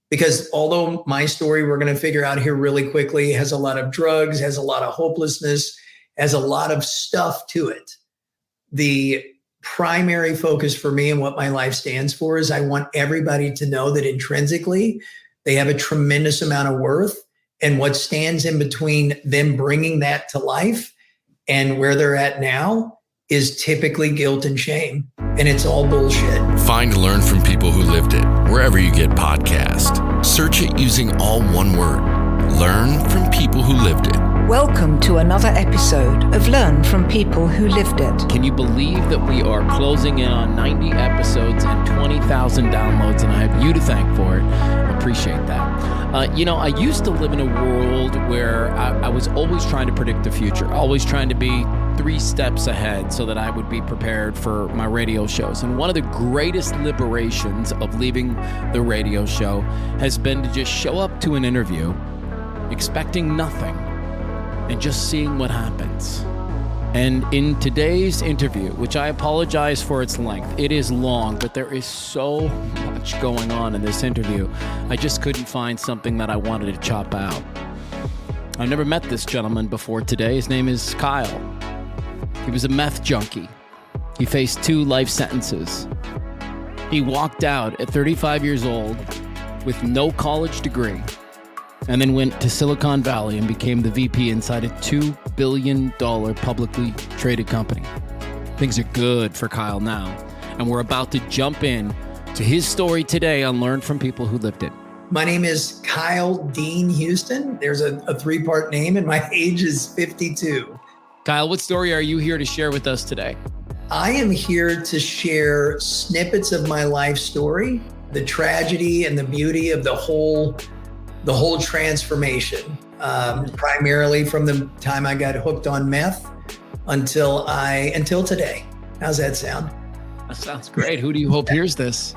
Because although my story, we're going to figure out here really quickly, has a lot of drugs, has a lot of hopelessness, has a lot of stuff to it. The primary focus for me and what my life stands for is I want everybody to know that intrinsically they have a tremendous amount of worth, and what stands in between them bringing that to life and where they're at now is typically guilt and shame. And it's all bullshit. Find and learn from people who lived it wherever you get podcasts. Search it using all one word. Learn from people who lived it. Welcome to another episode of Learn from People Who Lived It. Can you believe that we are closing in on 90 episodes and 20,000 downloads, and I have you to thank for it. I appreciate that. I used to live in a world where I was always trying to predict the future, always trying to be 3 steps ahead so that I would be prepared for my radio shows. And one of the greatest liberations of leaving the radio show has been to just show up to an interview expecting nothing and just seeing what happens. And in today's interview, which I apologize for its length, it is long, but there is so much going on in this interview. I just couldn't find something that I wanted to chop out. I've never met this gentleman before today. His name is Kyle. He was a meth junkie. He faced 2 life sentences. He walked out at 35 years old with no college degree, and then went to Silicon Valley and became the VP inside a $2 billion publicly traded company. Things are good for Kyle now, and we're about to jump in to his story today on Learn from People Who Lived It. My name is Kyle Dean Houston. There's a 3-part name, and my age is 52. Kyle, what story are you here to share with us today? I am here to share snippets of my life story, the tragedy and the beauty of the whole transformation, primarily from the time I got hooked on meth until today. How's that sound? That sounds great. Who do you hope hears this?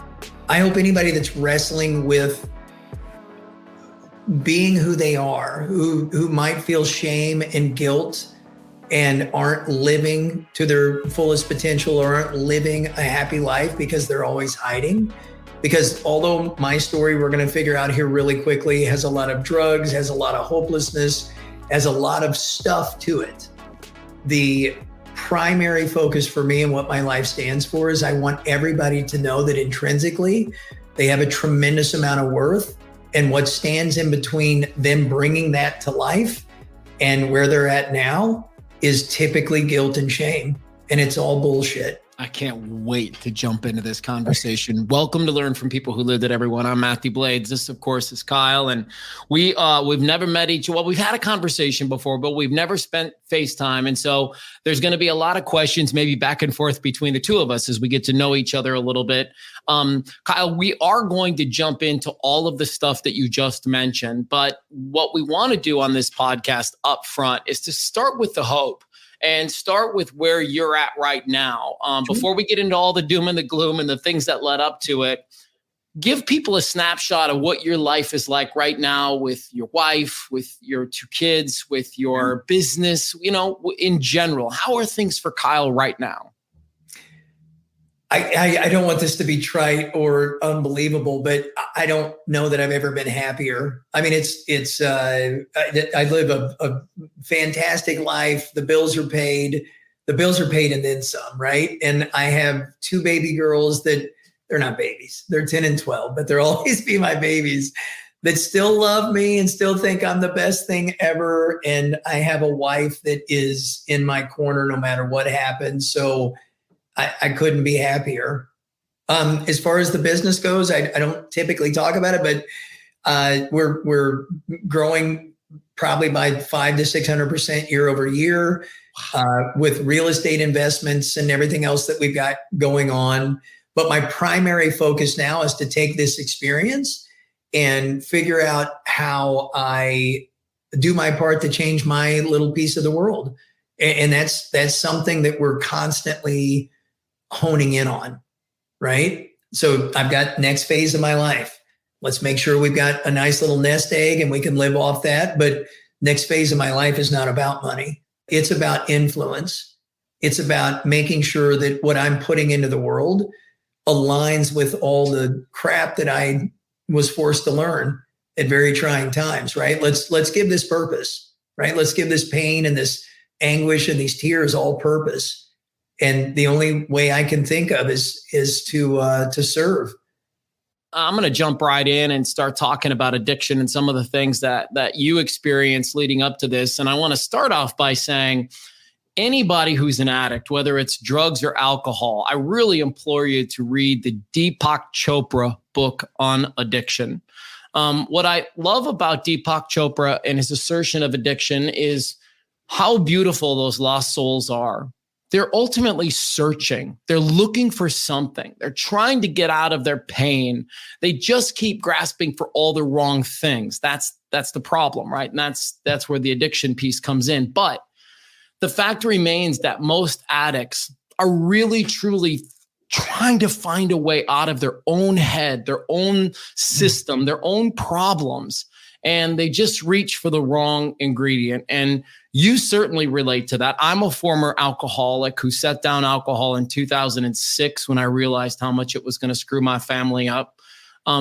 I hope anybody that's wrestling with being who they are, who might feel shame and guilt and aren't living to their fullest potential or aren't living a happy life because they're always hiding. Because although my story, we're going to figure out here really quickly, has a lot of drugs, has a lot of hopelessness, has a lot of stuff to it. The primary focus for me and what my life stands for is I want everybody to know that intrinsically they have a tremendous amount of worth, and what stands in between them bringing that to life and where they're at now is typically guilt and shame. And it's all bullshit. I can't wait to jump into this conversation. Welcome to Learn from People Who Lived It, everyone. I'm Matthew Blades. This, of course, is Kyle, and we've never met each other. Well, we've had a conversation before, but we've never spent FaceTime, and so there's going to be a lot of questions, maybe back and forth between the two of us as we get to know each other a little bit. Kyle, we are going to jump into all of the stuff that you just mentioned, but what we want to do on this podcast up front is to start with the hope. And start with where you're at right now. Before we get into all the doom and the gloom and the things that led up to it, give people a snapshot of what your life is like right now with your wife, with your 2 kids, with your business, in general. How are things for Kyle right now? I don't want this to be trite or unbelievable, but I don't know that I've ever been happier. I mean, I live a fantastic life. The bills are paid and then some, right? And I have 2 baby girls that they're not babies. They're 10 and 12, but they'll always be my babies that still love me and still think I'm the best thing ever. And I have a wife that is in my corner no matter what happens. So I couldn't be happier. As far as the business goes, I don't typically talk about it, but we're growing probably by 500 to 600% year over year with real estate investments and everything else that we've got going on. But my primary focus now is to take this experience and figure out how I do my part to change my little piece of the world. And that's something that we're constantly honing in on, right? So I've got next phase of my life. Let's make sure we've got a nice little nest egg and we can live off that. But next phase of my life is not about money. It's about influence. It's about making sure that what I'm putting into the world aligns with all the crap that I was forced to learn at very trying times, right? Let's give this purpose, right? Let's give this pain and this anguish and these tears all purpose. And the only way I can think of is to serve. I'm going to jump right in and start talking about addiction and some of the things that you experienced leading up to this. And I want to start off by saying anybody who's an addict, whether it's drugs or alcohol, I really implore you to read the Deepak Chopra book on addiction. What I love about Deepak Chopra and his assertion of addiction is how beautiful those lost souls are. They're ultimately searching. They're looking for something. They're trying to get out of their pain. They just keep grasping for all the wrong things. That's the problem, right? And that's where the addiction piece comes in. But the fact remains that most addicts are really, truly trying to find a way out of their own head, their own system, their own problems. And they just reach for the wrong ingredient. And you certainly relate to that. I'm a former alcoholic who set down alcohol in 2006 when I realized how much it was going to screw my family up.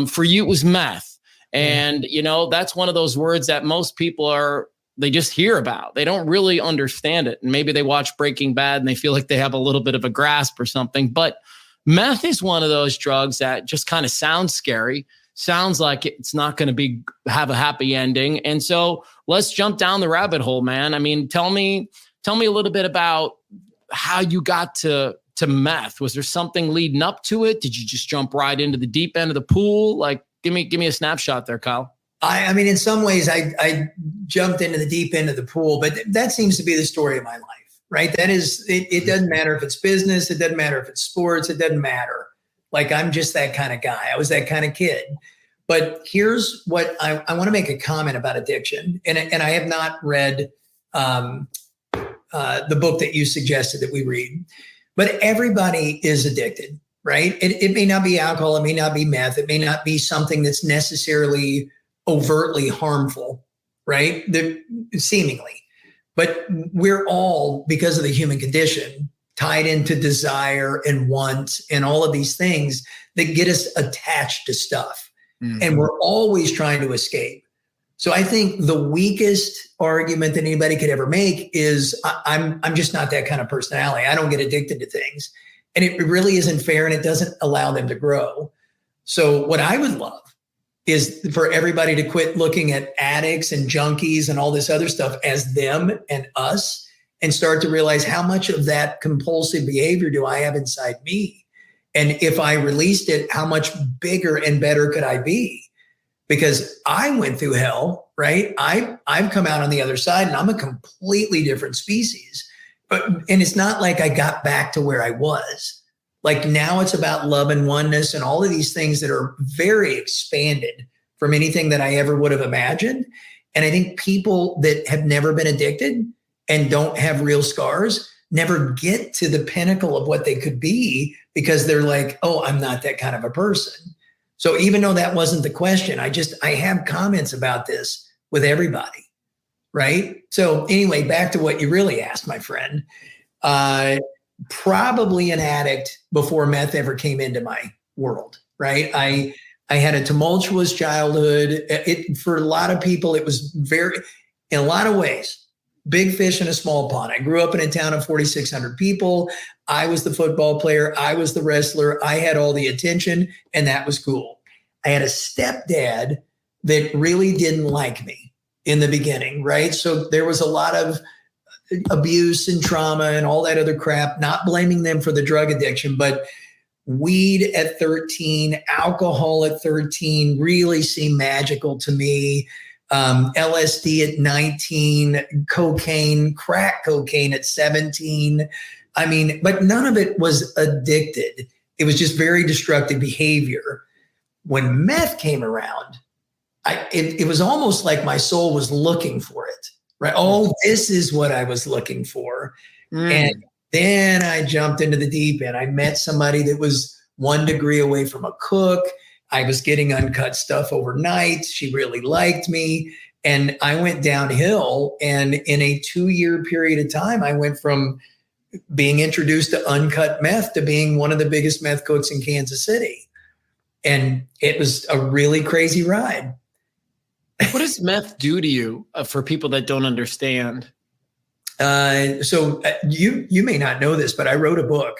For you, it was meth. And, that's one of those words that most people they just hear about. They don't really understand it. And maybe they watch Breaking Bad and they feel like they have a little bit of a grasp or something. But meth is one of those drugs that just kind of sounds scary. Sounds like it's not going to have a happy ending. And so let's jump down the rabbit hole, man. I mean, tell me a little bit about how you got to meth. Was there something leading up to it? Did you just jump right into the deep end of the pool? Like, give me a snapshot there, Kyle. I mean, in some ways I jumped into the deep end of the pool, but that seems to be the story of my life, right? That is, it doesn't matter if it's business. It doesn't matter if it's sports. It doesn't matter. Like, I'm just that kind of guy. I was that kind of kid. But here's what I want to make a comment about addiction. And I have not read the book that you suggested that we read. But everybody is addicted, right? It may not be alcohol. It may not be meth. It may not be something that's necessarily overtly harmful, right? Seemingly. But we're all, because of the human condition, tied into desire and want and all of these things that get us attached to stuff. Mm-hmm. And we're always trying to escape. So I think the weakest argument that anybody could ever make is I'm just not that kind of personality. I don't get addicted to things. And it really isn't fair, and it doesn't allow them to grow. So what I would love is for everybody to quit looking at addicts and junkies and all this other stuff as them and us, and start to realize how much of that compulsive behavior do I have inside me? And if I released it, how much bigger and better could I be? Because I went through hell, right? I've come out on the other side, and I'm a completely different species. And it's not like I got back to where I was. Like, now it's about love and oneness and all of these things that are very expanded from anything that I ever would have imagined. And I think people that have never been addicted and don't have real scars never get to the pinnacle of what they could be, because they're like, oh, I'm not that kind of a person. So even though that wasn't the question, I have comments about this with everybody, right? So anyway, back to what you really asked, my friend. Probably an addict before meth ever came into my world, right? I had a tumultuous childhood. For a lot of people, it was in a lot of ways, big fish in a small pond. I grew up in a town of 4,600 people. I was the football player. I was the wrestler. I had all the attention, and that was cool. I had a stepdad that really didn't like me in the beginning, right? So there was a lot of abuse and trauma and all that other crap, not blaming them for the drug addiction, but weed at 13, alcohol at 13 really seemed magical to me. LSD at 19, crack cocaine at 17. I mean, but none of it was addicted. It was just very destructive behavior. When meth came around, it was almost like my soul was looking for it, right? Oh, this is what I was looking for. And then I jumped into the deep end. I met somebody that was 1 degree away from a cook. I was getting uncut stuff overnight. She really liked me. And I went downhill. And in a 2-year period of time, I went from being introduced to uncut meth to being one of the biggest meth coats in Kansas City. And it was a really crazy ride. What does meth do to you for people that don't understand? So you may not know this, but I wrote a book.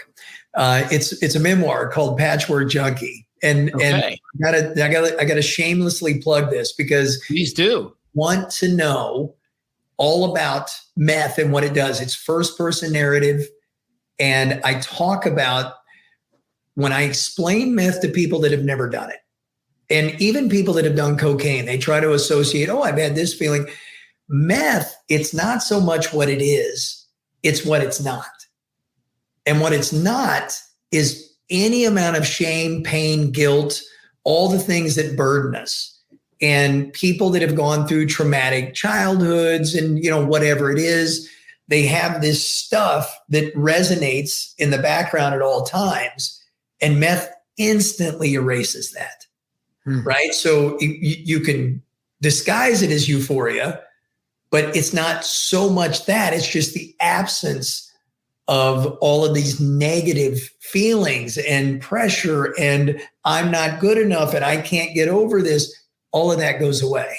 It's a memoir called Patchwork Junkie. And I gotta shamelessly plug this because please do. Want to know all about meth and what it does. It's first person narrative. And I talk about when I explain meth to people that have never done it. And even people that have done cocaine, they try to associate, oh, I've had this feeling. Meth, it's not so much what it is, it's what it's not. And what it's not is any amount of shame, pain, guilt, all the things that burden us. And people that have gone through traumatic childhoods and, whatever it is, they have this stuff that resonates in the background at all times. And meth instantly erases that, right? So you can disguise it as euphoria, but it's not so much that, it's just the absence of all of these negative feelings and pressure and I'm not good enough and I can't get over this. All of that goes away.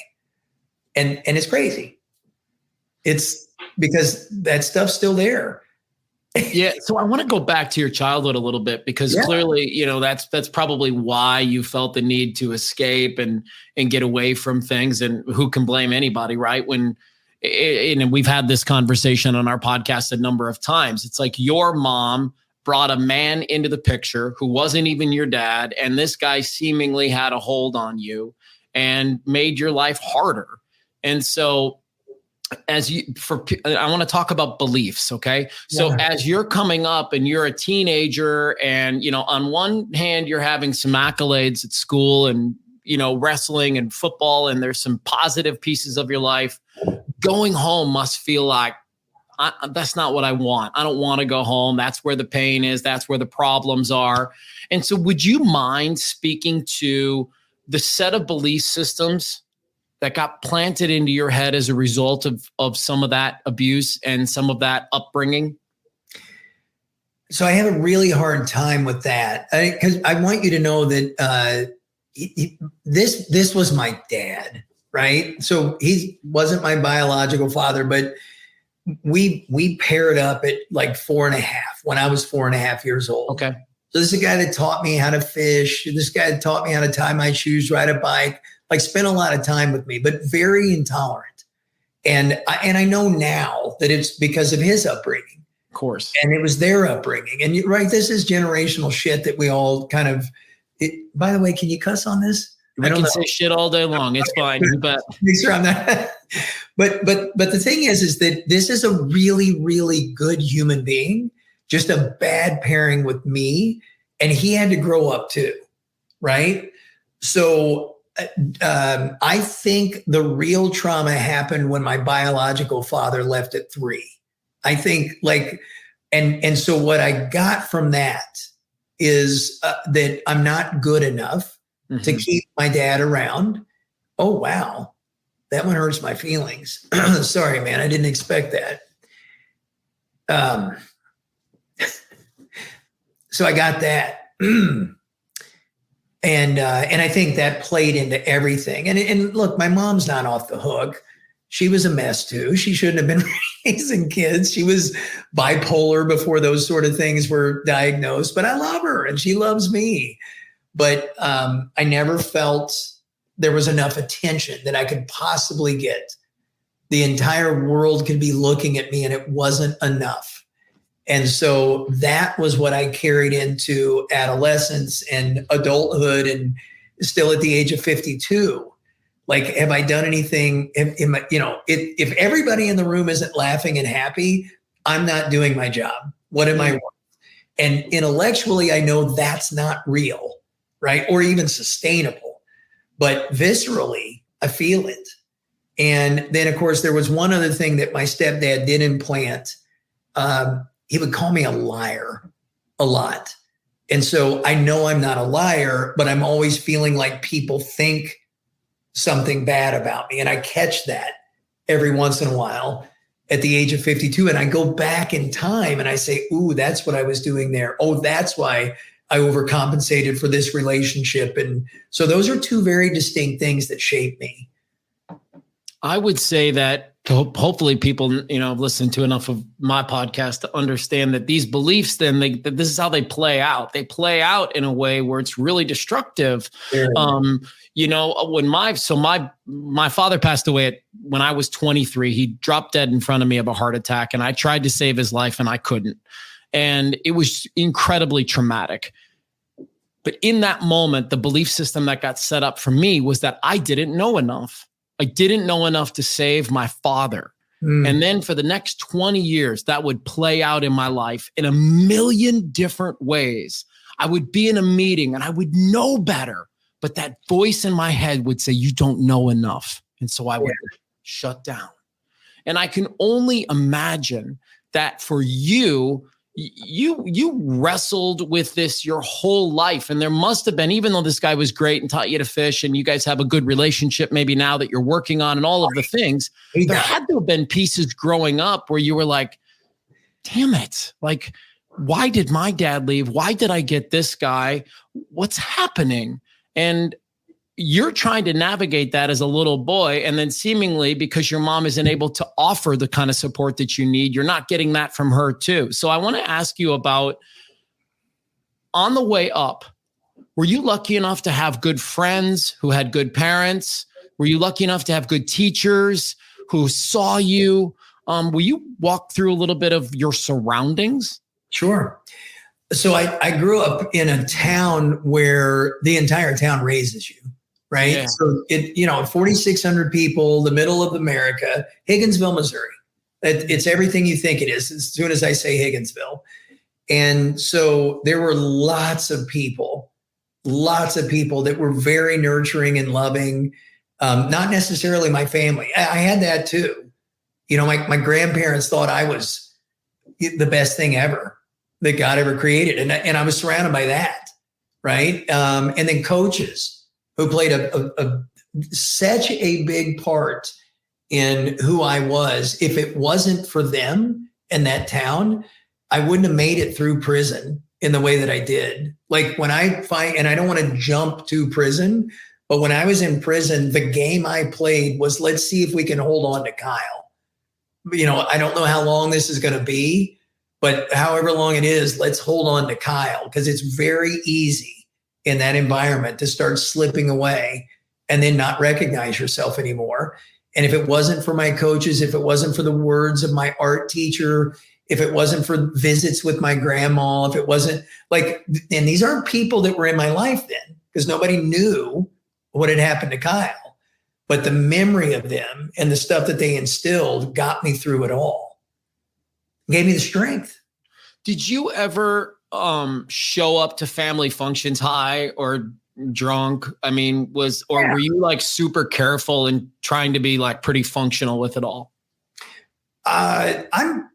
And it's crazy. It's because that stuff's still there. Yeah. So I want to go back to your childhood a little bit because clearly, that's probably why you felt the need to escape and get away from things. And who can blame anybody, right? And we've had this conversation on our podcast a number of times. It's like your mom brought a man into the picture who wasn't even your dad. And this guy seemingly had a hold on you and made your life harder. And so I want to talk about beliefs. Okay. So as you're coming up and you're a teenager and, on one hand, you're having some accolades at school and, wrestling and football, and there's some positive pieces of your life. Going home must feel like, that's not what I want. I don't want to go home. That's where the pain is. That's where the problems are. And so would you mind speaking to the set of belief systems that got planted into your head as a result of some of that abuse and some of that upbringing? So I have a really hard time with that because I want you to know that this was my dad, right? So he wasn't my biological father, but we paired up at like 4.5 when I was 4.5 years old. Okay. So this is a guy that taught me how to fish. This guy that taught me how to tie my shoes, ride a bike, like spent a lot of time with me, but very intolerant. And I know now that it's because of his upbringing. Of course. And it was their upbringing. And right, this is generational shit that we all kind of, by the way, can you cuss on this? We can say shit all day long. It's fine. You bet. Make sure I'm not. But the thing is that this is a really, really good human being, just a bad pairing with me. And he had to grow up too. Right. So I think the real trauma happened when my biological father left at 3. I think and so what I got from that is that I'm not good enough to keep my dad around. Oh, wow. That one hurts my feelings. Sorry, man. I didn't expect that. So I got that. And I think that played into everything. And look, my mom's not off the hook. She was a mess too. She shouldn't have been raising kids. She was bipolar before those sort of things were diagnosed, but I love her and she loves me. But I never felt there was enough attention that I could possibly get. The entire world could be looking at me and it wasn't enough. And so that was what I carried into adolescence and adulthood and still at the age of 52. Like, have I done anything? If everybody in the room isn't laughing and happy, I'm not doing my job. What am I worth? And intellectually, I know that's not real, right? Or even sustainable. But viscerally, I feel it. And then, of course, there was one other thing that my stepdad did implant. He would call me a liar a lot. And so I know I'm not a liar, but I'm always feeling like people think something bad about me. And I catch that every once in a while at the age of 52. And I go back in time and I say, ooh, that's what I was doing there. Oh, that's why I overcompensated for this relationship. And so those are two very distinct things that shape me. I would say that hopefully people, listen to enough of my podcast to understand that these beliefs, that this is how they play out. They play out in a way where it's really destructive. Yeah. When my father passed away when I was 23, he dropped dead in front of me of a heart attack, and I tried to save his life and I couldn't. And it was incredibly traumatic. But in that moment, the belief system that got set up for me was that I didn't know enough. I didn't know enough to save my father. And then for the next 20 years, that would play out in my life in a million different ways. I would be in a meeting and I would know better, but that voice in my head would say, you don't know enough. And so I would shut down. And I can only imagine that for you wrestled with this your whole life. And there must have been, even though this guy was great and taught you to fish and you guys have a good relationship maybe now that you're working on and all of the things, there had to have been pieces growing up where you were like, damn it. Like, why did my dad leave? Why did I get this guy? What's happening? And you're trying to navigate that as a little boy. And then seemingly because your mom isn't able to offer the kind of support that you need, you're not getting that from her too. So I want to ask you about, on the way up, were you lucky enough to have good friends who had good parents? Were you lucky enough to have good teachers who saw you? Will you walk through a little bit of your surroundings? Sure. So I grew up in a town where the entire town raises you. Right. Yeah. So 4,600 people, the middle of America, Higginsville, Missouri. It's everything you think it is as soon as I say Higginsville. And so there were lots of people that were very nurturing and loving. Not necessarily my family. I had that too. My grandparents thought I was the best thing ever that God ever created. And I was surrounded by that. Right. And then coaches who played such a big part in who I was. If it wasn't for them in that town, I wouldn't have made it through prison in the way that I did. Like when and I don't want to jump to prison, but when I was in prison, the game I played was, let's see if we can hold on to Kyle. I don't know how long this is going to be, but however long it is, let's hold on to Kyle, because it's very easy in that environment to start slipping away and then not recognize yourself anymore. And if it wasn't for my coaches, if it wasn't for the words of my art teacher, if it wasn't for visits with my grandma, if it wasn't and these aren't people that were in my life then, because nobody knew what had happened to Kyle, but the memory of them and the stuff that they instilled got me through it all, gave me the strength. Did you ever show up to family functions high or drunk? I mean, were you like super careful and trying to be like pretty functional with it all? I'm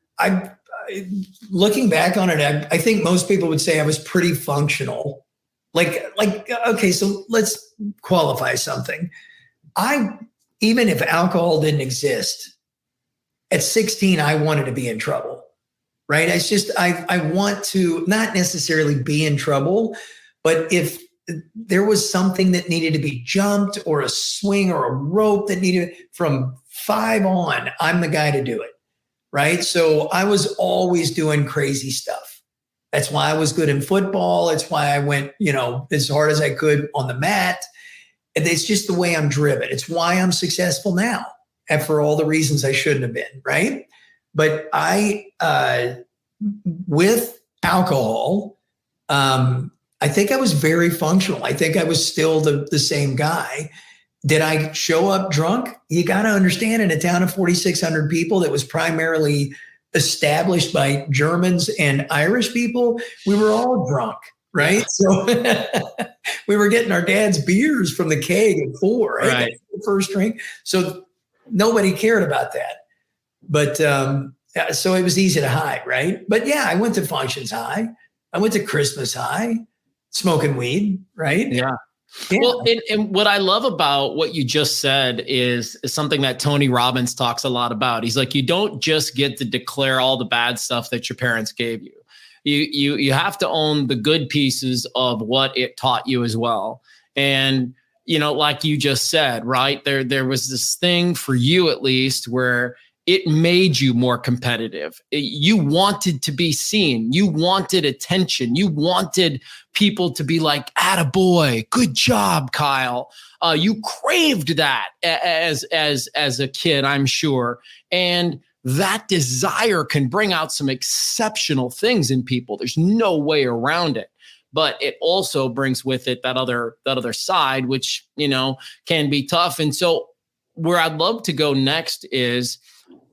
looking back on it. I think most people would say I was pretty functional. Okay, so let's qualify something. Even if alcohol didn't exist, at 16, I wanted to be in trouble. Right. It's just, I want to not necessarily be in trouble, but if there was something that needed to be jumped or a swing or a rope that needed from 5 on, I'm the guy to do it. Right. So I was always doing crazy stuff. That's why I was good in football. It's why I went, as hard as I could on the mat. And it's just the way I'm driven. It's why I'm successful now, and for all the reasons I shouldn't have been. Right. But with alcohol, I think I was very functional. I think I was still the same guy. Did I show up drunk? You got to understand, in a town of 4,600 people that was primarily established by Germans and Irish people, we were all drunk, right? So we were getting our dad's beers from the keg at 4, right? Right. The first drink. So nobody cared about that. But so it was easy to hide, right? But yeah, I went to functions high. I went to Christmas high, smoking weed, right? Yeah. Well, and what I love about what you just said is something that Tony Robbins talks a lot about. He's like, you don't just get to declare all the bad stuff that your parents gave you. you have to own the good pieces of what it taught you as well. And, like you just said, right, there was this thing for you, at least, where it made you more competitive. You wanted to be seen. You wanted attention. You wanted people to be like, "Attaboy, good job, Kyle." You craved that as a kid, I'm sure. And that desire can bring out some exceptional things in people. There's no way around it. But it also brings with it that other side, which, can be tough. And so where I'd love to go next is,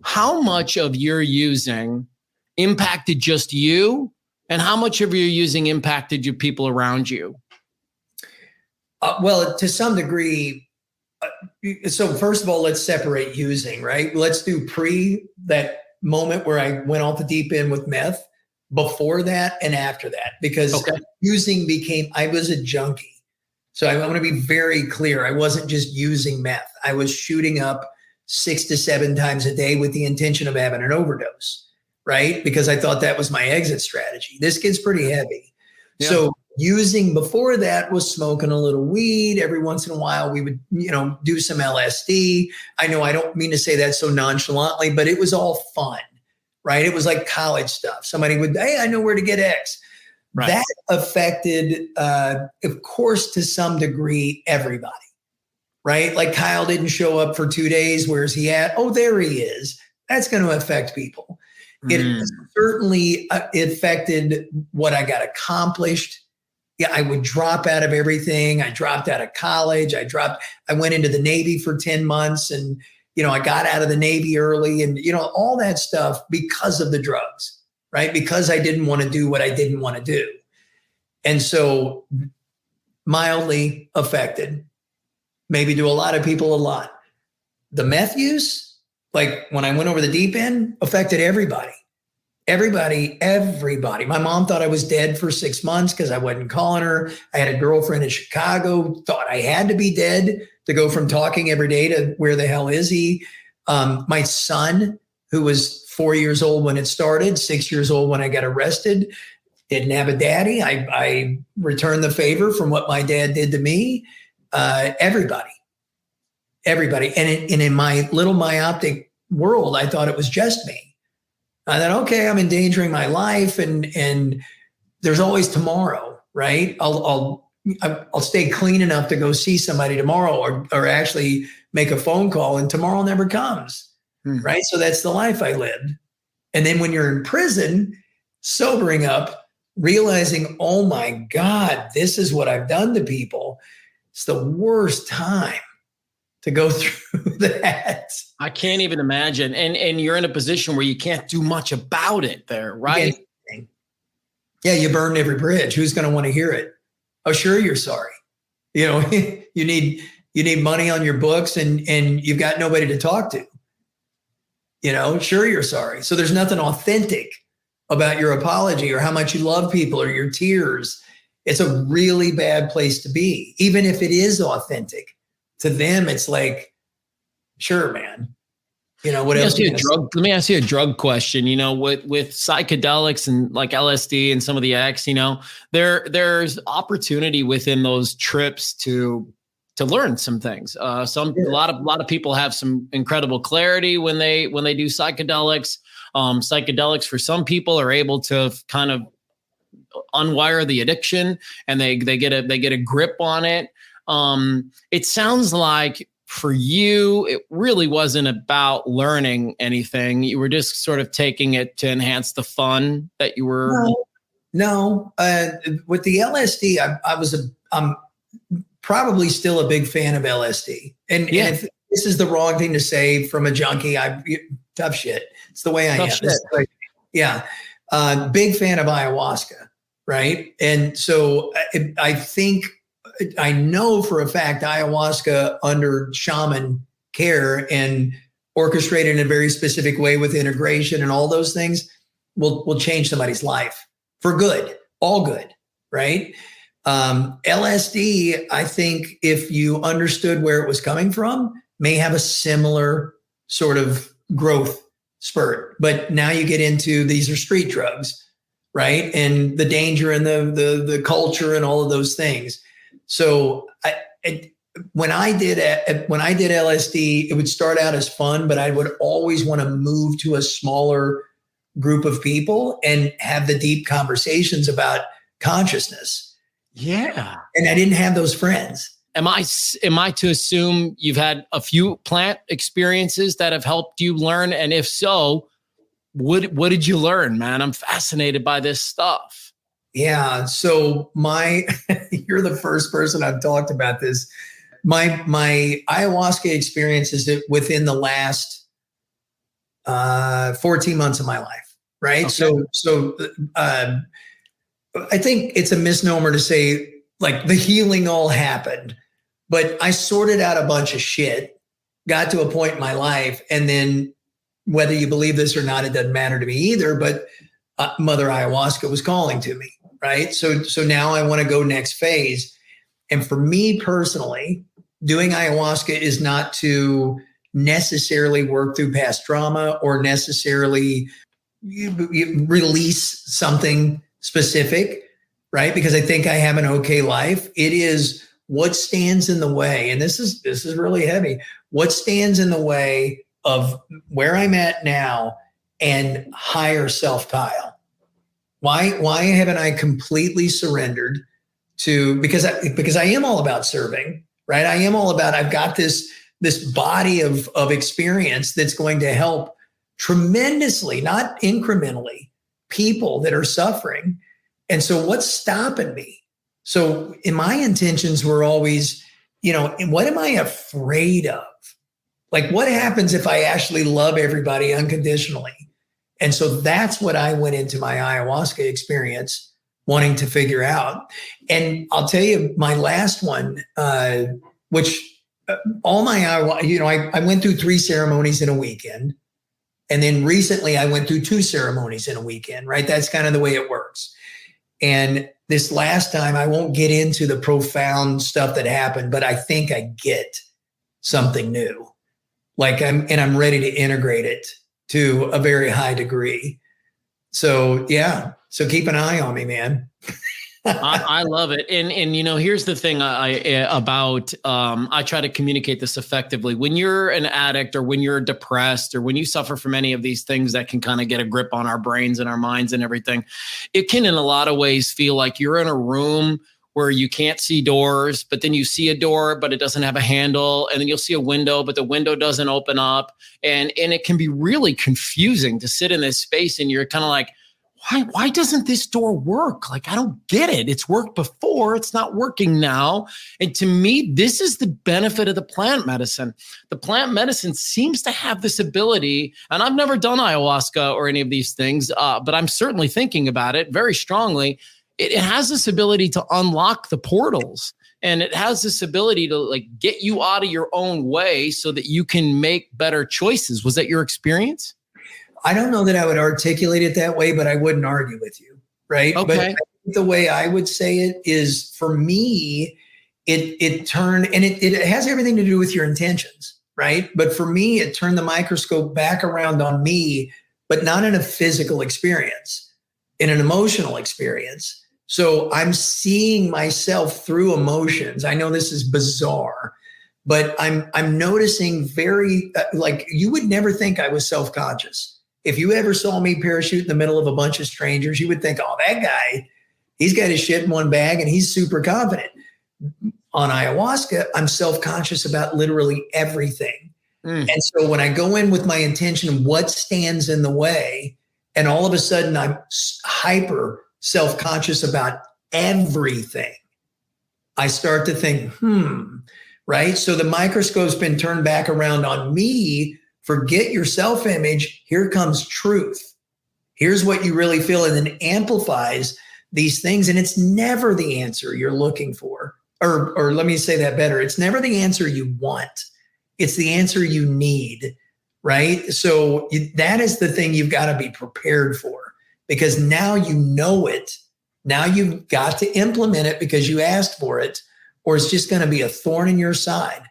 how much of your using impacted just you, and how much of your using impacted your people around you? Well, to some degree. So first of all, let's separate using, right? Let's do that moment where I went off the deep end with meth, before that and after that, because using I was a junkie. So I want to be very clear. I wasn't just using meth. I was shooting up 6 to 7 times a day with the intention of having an overdose, right? Because I thought that was my exit strategy. This gets pretty heavy. Yeah. So using before that was smoking a little weed. Every once in a while we would, do some LSD. I know I don't mean to say that so nonchalantly, but it was all fun, right? It was like college stuff. Somebody would, "Hey, I know where to get X." Right. That affected, of course, to some degree, everybody. Right? Like Kyle didn't show up for 2 days. Where's he at? Oh, there he is. That's going to affect people. It certainly affected what I got accomplished. Yeah, I would drop out of everything. I dropped out of college. I went into the Navy for 10 months and, I got out of the Navy early and, all that stuff because of the drugs, right? Because I didn't want to do what I didn't want to do. And so mildly affected. Maybe to a lot of people, a lot. The meth use, like when I went over the deep end, affected everybody. Everybody. My mom thought I was dead for 6 months because I wasn't calling her. I had a girlfriend in Chicago, thought I had to be dead to go from talking every day to where the hell is he? My son, who was 4 years old when it started, 6 years old when I got arrested, didn't have a daddy. I returned the favor from what my dad did to me. Everybody. And in my little myopic world, I thought it was just me. I thought, okay, I'm endangering my life and there's always tomorrow, right? I'll stay clean enough to go see somebody tomorrow or actually make a phone call, and tomorrow never comes, right? So that's the life I lived. And then when you're in prison, sobering up, realizing, oh my God, this is what I've done to people. It's the worst time to go through that. I can't even imagine. And you're in a position where you can't do much about it there, right? Yeah, you burned every bridge. Who's going to want to hear it? Oh, sure, you're sorry. You need money on your books and you've got nobody to talk to. Sure, you're sorry. So there's nothing authentic about your apology or how much you love people or your tears. It's a really bad place to be. Even if it is authentic, to them, it's like, sure, man. What else? Let me ask you a drug question. With psychedelics and like LSD and some of the X, there's opportunity within those trips to learn some things. A lot of people have some incredible clarity when they do psychedelics. Psychedelics for some people are able to kind of unwire the addiction, and they get a grip on it. It sounds like for you, it really wasn't about learning anything. You were just sort of taking it to enhance the fun that you were. No. With the LSD, I'm probably still a big fan of LSD. And if this is the wrong thing to say from a junkie, tough shit. It's the way I am. Big fan of ayahuasca. Right. And so I think I know for a fact ayahuasca under shaman care and orchestrated in a very specific way with integration and all those things will change somebody's life for good, all good. Right. LSD, I think if you understood where it was coming from, may have a similar sort of growth spurt. But now you get into, these are street drugs. right? And the danger and the culture and all of those things. So when I did LSD, it would start out as fun, but I would always want to move to a smaller group of people and have the deep conversations about consciousness. Yeah. And I didn't have those friends. Am I to assume you've had a few plant experiences that have helped you learn? And if so, what did you learn, man? I'm fascinated by this stuff. Yeah. So you're the first person I've talked about this. My ayahuasca experience is within the last 14 months of my life, right? Okay. So I think it's a misnomer to say like the healing all happened, but I sorted out a bunch of shit, got to a point in my life, and then whether you believe this or not, it doesn't matter to me either, but Mother Ayahuasca was calling to me, right? So now I want to go next phase. And for me personally, doing ayahuasca is not to necessarily work through past trauma or necessarily release something specific, right? Because I think I have an okay life. It is what stands in the way. And this is really heavy. What stands in the way of where I'm at now and higher self, Kyle? Why haven't I completely surrendered to, because I am all about serving, right? I am all about, I've got this body of experience that's going to help tremendously, not incrementally, people that are suffering. And so what's stopping me? So in my intentions were always, what am I afraid of? Like, what happens if I actually love everybody unconditionally? And so that's what I went into my ayahuasca experience wanting to figure out. And I'll tell you, my last one, which all my, I went through 3 ceremonies in a weekend. And then recently I went through 2 ceremonies in a weekend, right? That's kind of the way it works. And this last time, I won't get into the profound stuff that happened, but I think I get something new. I'm ready to integrate it to a very high degree. So yeah. So keep an eye on me, man. I love it. And here's the thing I try to communicate this effectively. When you're an addict or when you're depressed or when you suffer from any of these things that can kind of get a grip on our brains and our minds and everything, it can in a lot of ways feel like you're in a room where you can't see doors, but then you see a door, but it doesn't have a handle. And then you'll see a window, but the window doesn't open up. And it can be really confusing to sit in this space and you're kind of like, why doesn't this door work? Like, I don't get it. It's worked before. It's not working now. And to me, this is the benefit of the plant medicine. The plant medicine seems to have this ability, and I've never done ayahuasca or any of these things, but I'm certainly thinking about it very strongly. It has this ability to unlock the portals, and it has this ability to get you out of your own way so that you can make better choices. Was that your experience? I don't know that I would articulate it that way, but I wouldn't argue with you, right? Okay. But the way I would say it is, for me, it turned, and it has everything to do with your intentions, right? But for me, it turned the microscope back around on me, but not in a physical experience, in an emotional experience. So I'm seeing myself through emotions. I know this is bizarre, but I'm noticing you would never think I was self-conscious. If you ever saw me parachute in the middle of a bunch of strangers, you would think, oh, that guy, he's got his shit in one bag and he's super confident. On ayahuasca, I'm self-conscious about literally everything. And so when I go in with my intention, what stands in the way, and all of a sudden I'm hyper self-conscious about everything, I start to think, right? So the microscope's been turned back around on me. Forget your self-image. Here comes truth. Here's what you really feel, and then amplifies these things. And it's never the answer you're looking for. Or let me say that better. It's never the answer you want. It's the answer you need, right? So that is the thing you've got to be prepared for, because now you know it. Now you've got to implement it because you asked for it, or it's just going to be a thorn in your side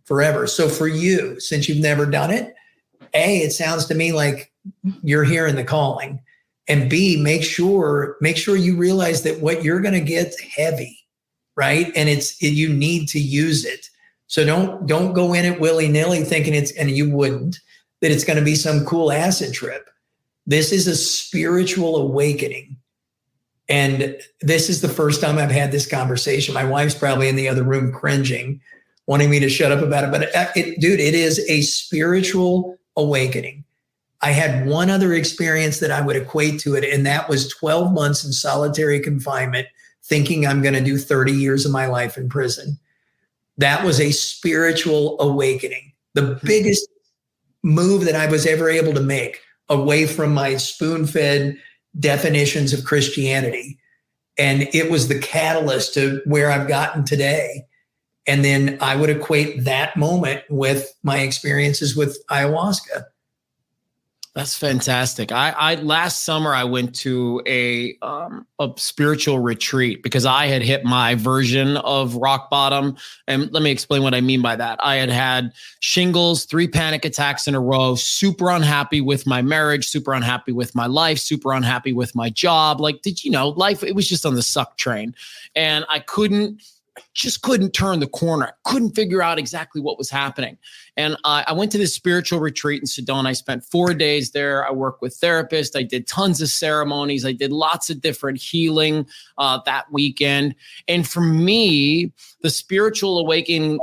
forever. So for you, since you've never done it, it sounds to me like you're hearing the calling. And B, make sure you realize that what you're going to get's heavy, right? And you need to use it. So don't go in it willy-nilly thinking and you wouldn't, that it's going to be some cool acid trip. This is a spiritual awakening. And this is the first time I've had this conversation. My wife's probably in the other room cringing, wanting me to shut up about it. But dude, it is a spiritual awakening. I had one other experience that I would equate to it, and that was 12 months in solitary confinement, thinking I'm going to do 30 years of my life in prison. That was a spiritual awakening. The biggest move that I was ever able to make away from my spoon-fed definitions of Christianity. And it was the catalyst to where I've gotten today. And then I would equate that moment with my experiences with ayahuasca. That's fantastic. I last summer I went to a spiritual retreat because I had hit my version of rock bottom. And let me explain what I mean by that. I had shingles, 3 panic attacks in a row, super unhappy with my marriage, super unhappy with my life, super unhappy with my job. Like, life, it was just on the suck train. And I just couldn't turn the corner. I couldn't figure out exactly what was happening. And I went to this spiritual retreat in Sedona. I spent 4 days there. I worked with therapists. I did tons of ceremonies. I did lots of different healing that weekend. And for me, the spiritual awakening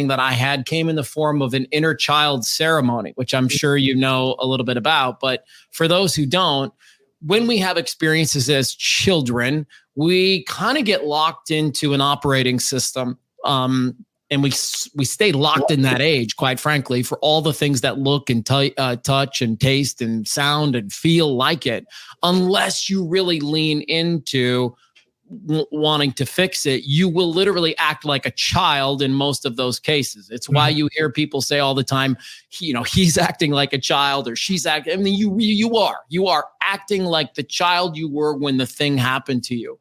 that I had came in the form of an inner child ceremony, which I'm sure you know a little bit about. But for those who don't, when we have experiences as children, we kind of get locked into an operating system. And we stay locked in that age, quite frankly, for all the things that look and touch and taste and sound and feel like it, unless you really lean into wanting to fix it. You will literally act like a child in most of those cases. It's why you hear people say all the time, he's acting like a child or she's acting. I mean, you are acting like the child you were when the thing happened to you.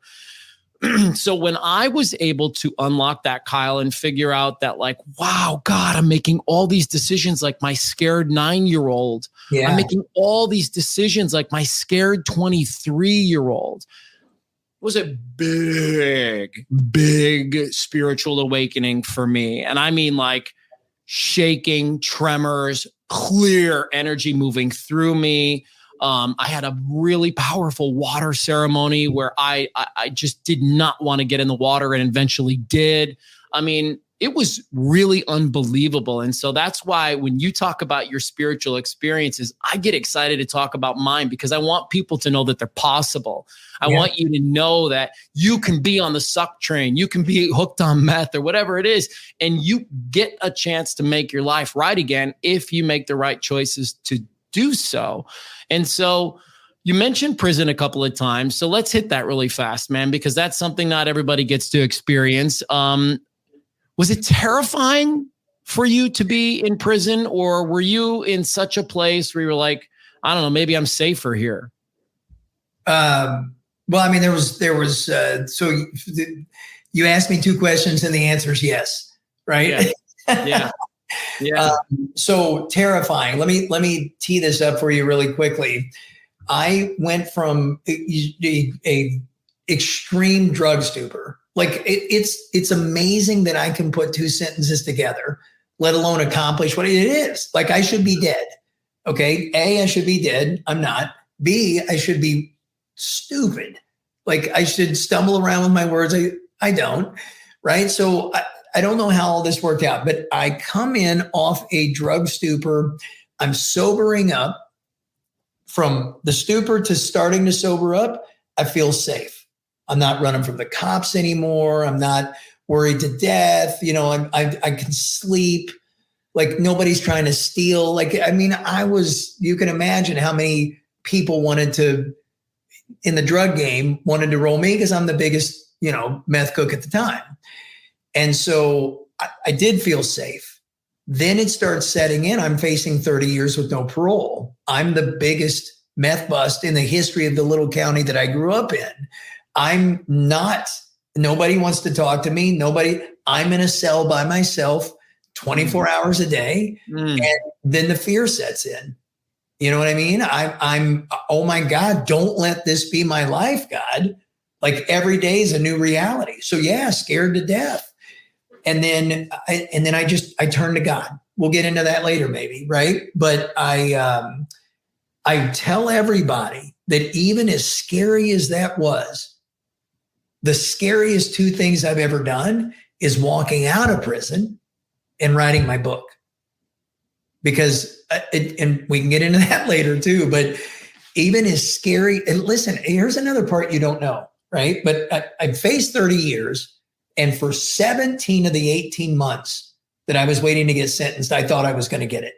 So when I was able to unlock that, Kyle, and figure out that, like, wow, God, I'm making all these decisions like my scared 9-year-old. Yeah. I'm making all these decisions like my scared 23-year-old. It was a big spiritual awakening for me. And I mean, like, shaking, tremors, clear energy moving through me. I had a really powerful water ceremony where I just did not want to get in the water and eventually did. I mean, it was really unbelievable. And so that's why when you talk about your spiritual experiences, I get excited to talk about mine because I want people to know that they're possible. I want you to know that you can be on the suck train. You can be hooked on meth or whatever it is. And you get a chance to make your life right again if you make the right choices to do so. And so you mentioned prison a couple of times. So let's hit that really fast, man, because that's something not everybody gets to experience. Was it terrifying for you to be in prison, or were you in such a place where you were like, I don't know, maybe I'm safer here? Well, I mean, there was, so you asked me 2 questions and the answer is yes. Right. Yeah. Yeah. So terrifying. Let me tee this up for you really quickly. I went from a extreme drug stupor. Like it's amazing that I can put 2 sentences together, let alone accomplish what it is. Like, I should be dead. Okay. A, I should be dead. I'm not. B, I should be stupid. Like, I should stumble around with my words. I don't. Right. So I don't know how all this worked out, but I come in off a drug stupor. I'm sobering up. From the stupor to starting to sober up, I feel safe. I'm not running from the cops anymore. I'm not worried to death. I can sleep. Like, nobody's trying to steal. Like, I mean, you can imagine how many people in the drug game wanted to roll me because I'm the biggest, meth cook at the time. And so I did feel safe. Then it starts setting in. I'm facing 30 years with no parole. I'm the biggest meth bust in the history of the little county that I grew up in. Nobody wants to talk to me. I'm in a cell by myself 24 hours a day. And then the fear sets in. You know what I mean? I'm, oh my God, don't let this be my life, God. Like every day is a new reality. So yeah, scared to death. And then I turned to God. We'll get into that later, maybe, right? But I tell everybody that even as scary as that was, the scariest two things I've ever done is walking out of prison and writing my book. Because, and we can get into that later too, but even as scary, and listen, here's another part you don't know, right? But I faced 30 years, and for 17 of the 18 months that I was waiting to get sentenced, I thought I was going to get it.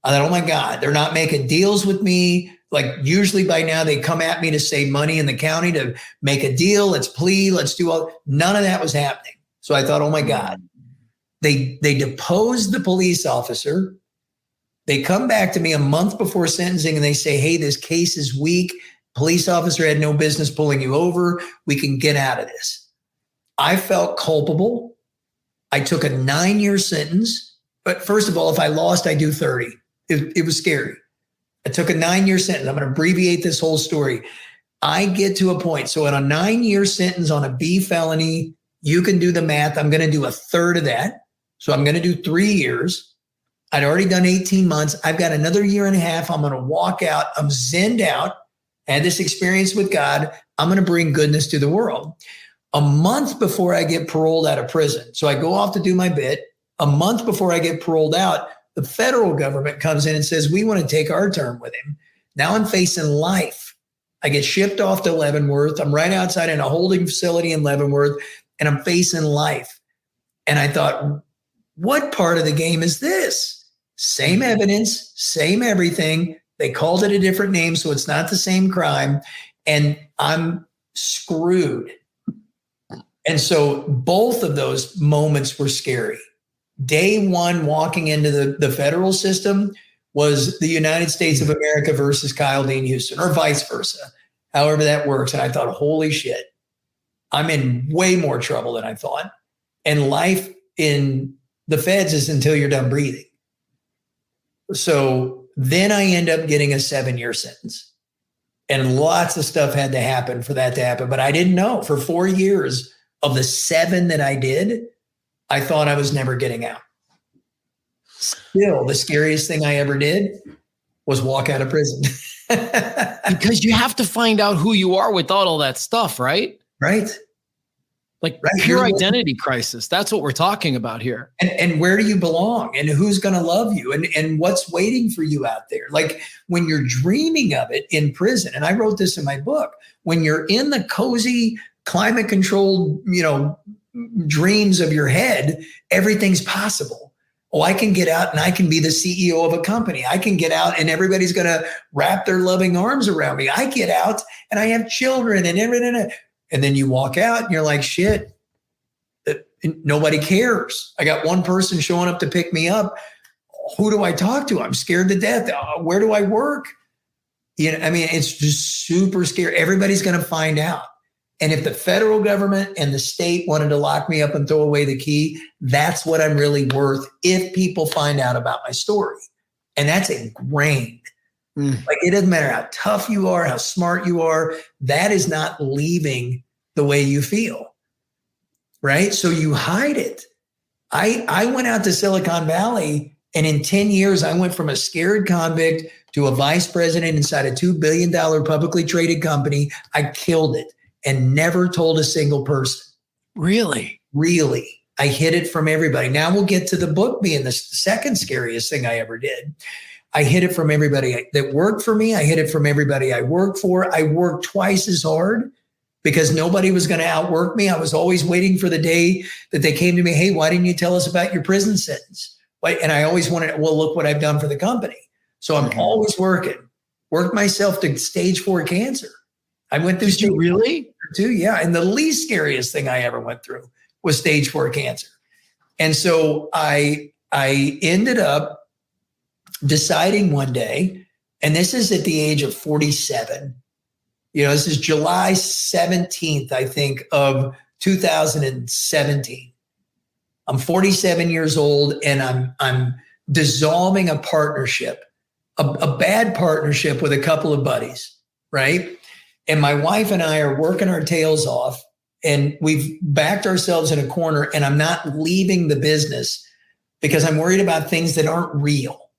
I thought, oh my God, they're not making deals with me. Like usually by now they come at me to save money in the county to make a deal. Let's plea. Let's do all. None of that was happening. So I thought, oh my God, they deposed the police officer. They come back to me a month before sentencing and they say, hey, this case is weak. Police officer had no business pulling you over. We can get out of this. I felt culpable. I took a 9-year sentence. But first of all, if I lost, I do 30. It was scary. I took a 9-year sentence. I'm going to abbreviate this whole story. I get to a point. So in a 9-year sentence on a B felony, you can do the math. I'm going to do a third of that. So I'm going to do 3 years. I'd already done 18 months. I've got another year and a half. I'm going to walk out. I'm zenned out. I had this experience with God. I'm going to bring goodness to the world. A month before I get paroled out of prison. So I go off to do my bit. A month before I get paroled out, the federal government comes in and says, we want to take our term with him. Now I'm facing life. I get shipped off to Leavenworth. I'm right outside in a holding facility in Leavenworth, and I'm facing life. And I thought, what part of the game is this? Same evidence, same everything. They called it a different name, so it's not the same crime. And I'm screwed. And so both of those moments were scary. Day one, walking into the federal system was the United States of America versus Kyle Dean Houston, or vice versa, however that works. And I thought, holy shit, I'm in way more trouble than I thought. And life in the feds is until you're done breathing. So then I end up getting a 7-year sentence. And lots of stuff had to happen for that to happen. But I didn't know. For 4 years of the 7 that I did, I thought I was never getting out. Still, the scariest thing I ever did was walk out of prison. Because you have to find out who you are without all that stuff, right? Right. Like pure identity crisis. That's what we're talking about here. And where do you belong? And who's going to love you? And what's waiting for you out there? Like when you're dreaming of it in prison, and I wrote this in my book, when you're in the cozy, climate-controlled, dreams of your head, everything's possible. Oh, I can get out and I can be the CEO of a company. I can get out and everybody's going to wrap their loving arms around me. I get out and I have children and everything. And then you walk out and you're like, shit, nobody cares. I got one person showing up to pick me up. Who do I talk to? I'm scared to death. Where do I work? It's just super scary. Everybody's going to find out. And if the federal government and the state wanted to lock me up and throw away the key, that's what I'm really worth if people find out about my story. And that's ingrained. Like it doesn't matter how tough you are, how smart you are, that is not leaving the way you feel, right? So you hide it. I went out to Silicon Valley, and in 10 years, I went from a scared convict to a vice president inside a $2 billion publicly traded company. I killed it and never told a single person. Really? Really. I hid it from everybody. Now we'll get to the book being the second scariest thing I ever did. I hid it from everybody that worked for me. I hid it from everybody I worked for. I worked twice as hard because nobody was going to outwork me. I was always waiting for the day that they came to me. Hey, why didn't you tell us about your prison sentence? And I always wanted, well, look what I've done for the company. So I'm always working. Worked myself to stage 4 cancer. I went through. Did you really? Too, yeah. And the least scariest thing I ever went through was stage 4 cancer. And so I ended up deciding one day, and this is at the age of 47, this is July 17th, I think, of 2017. I'm 47 years old, and I'm dissolving a partnership a bad partnership with a couple of buddies, right? And my wife and I are working our tails off, and we've backed ourselves in a corner, and I'm not leaving the business because I'm worried about things that aren't real.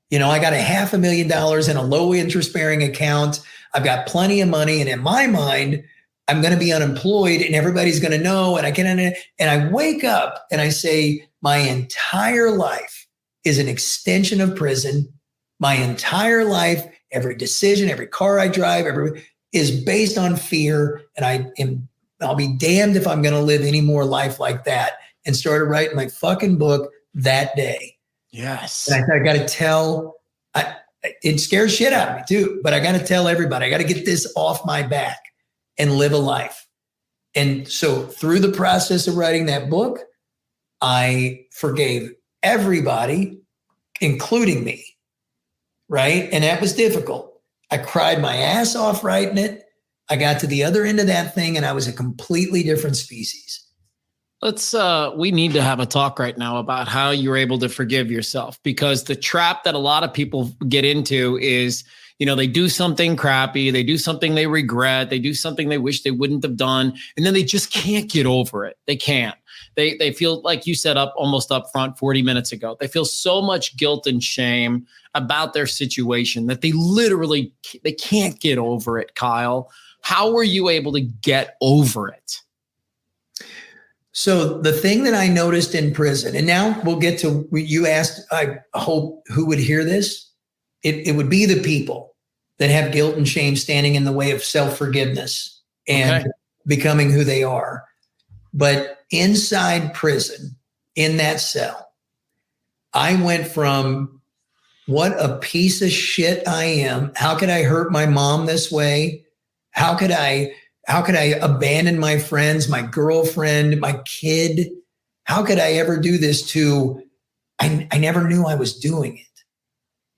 You know, I got $500,000 in a low interest bearing account. I've got plenty of money. And in my mind, I'm going to be unemployed and everybody's going to know. And I wake up and I say, my entire life is an extension of prison. My entire life, every decision, every car I drive, is based on fear. And I'll be damned if I'm going to live any more life like that. And started writing my fucking book that day. Yes. And I got to tell, it scares shit out of me too, but I got to tell everybody, I got to get this off my back and live a life. And so through the process of writing that book, I forgave everybody, including me. Right. And that was difficult. I cried my ass off writing it. I got to the other end of that thing and I was a completely different species. We need to have a talk right now about how you're able to forgive yourself, because the trap that a lot of people get into is, you know, they do something crappy, they do something they regret, they do something they wish they wouldn't have done, and then they just can't get over it. They can't. They feel, like you said almost up front 40 minutes ago, they feel so much guilt and shame about their situation that they can't get over it. Kyle, how were you able to get over it? So the thing that I noticed in prison, and now we'll get to, you asked, I hope, who would hear this? It would be the people that have guilt and shame standing in the way of self-forgiveness and becoming who they are. But inside prison, in that cell, I went from what a piece of shit I am. How could I hurt my mom this way? How could I abandon my friends, my girlfriend, my kid? How could I ever do this to, I never knew I was doing it.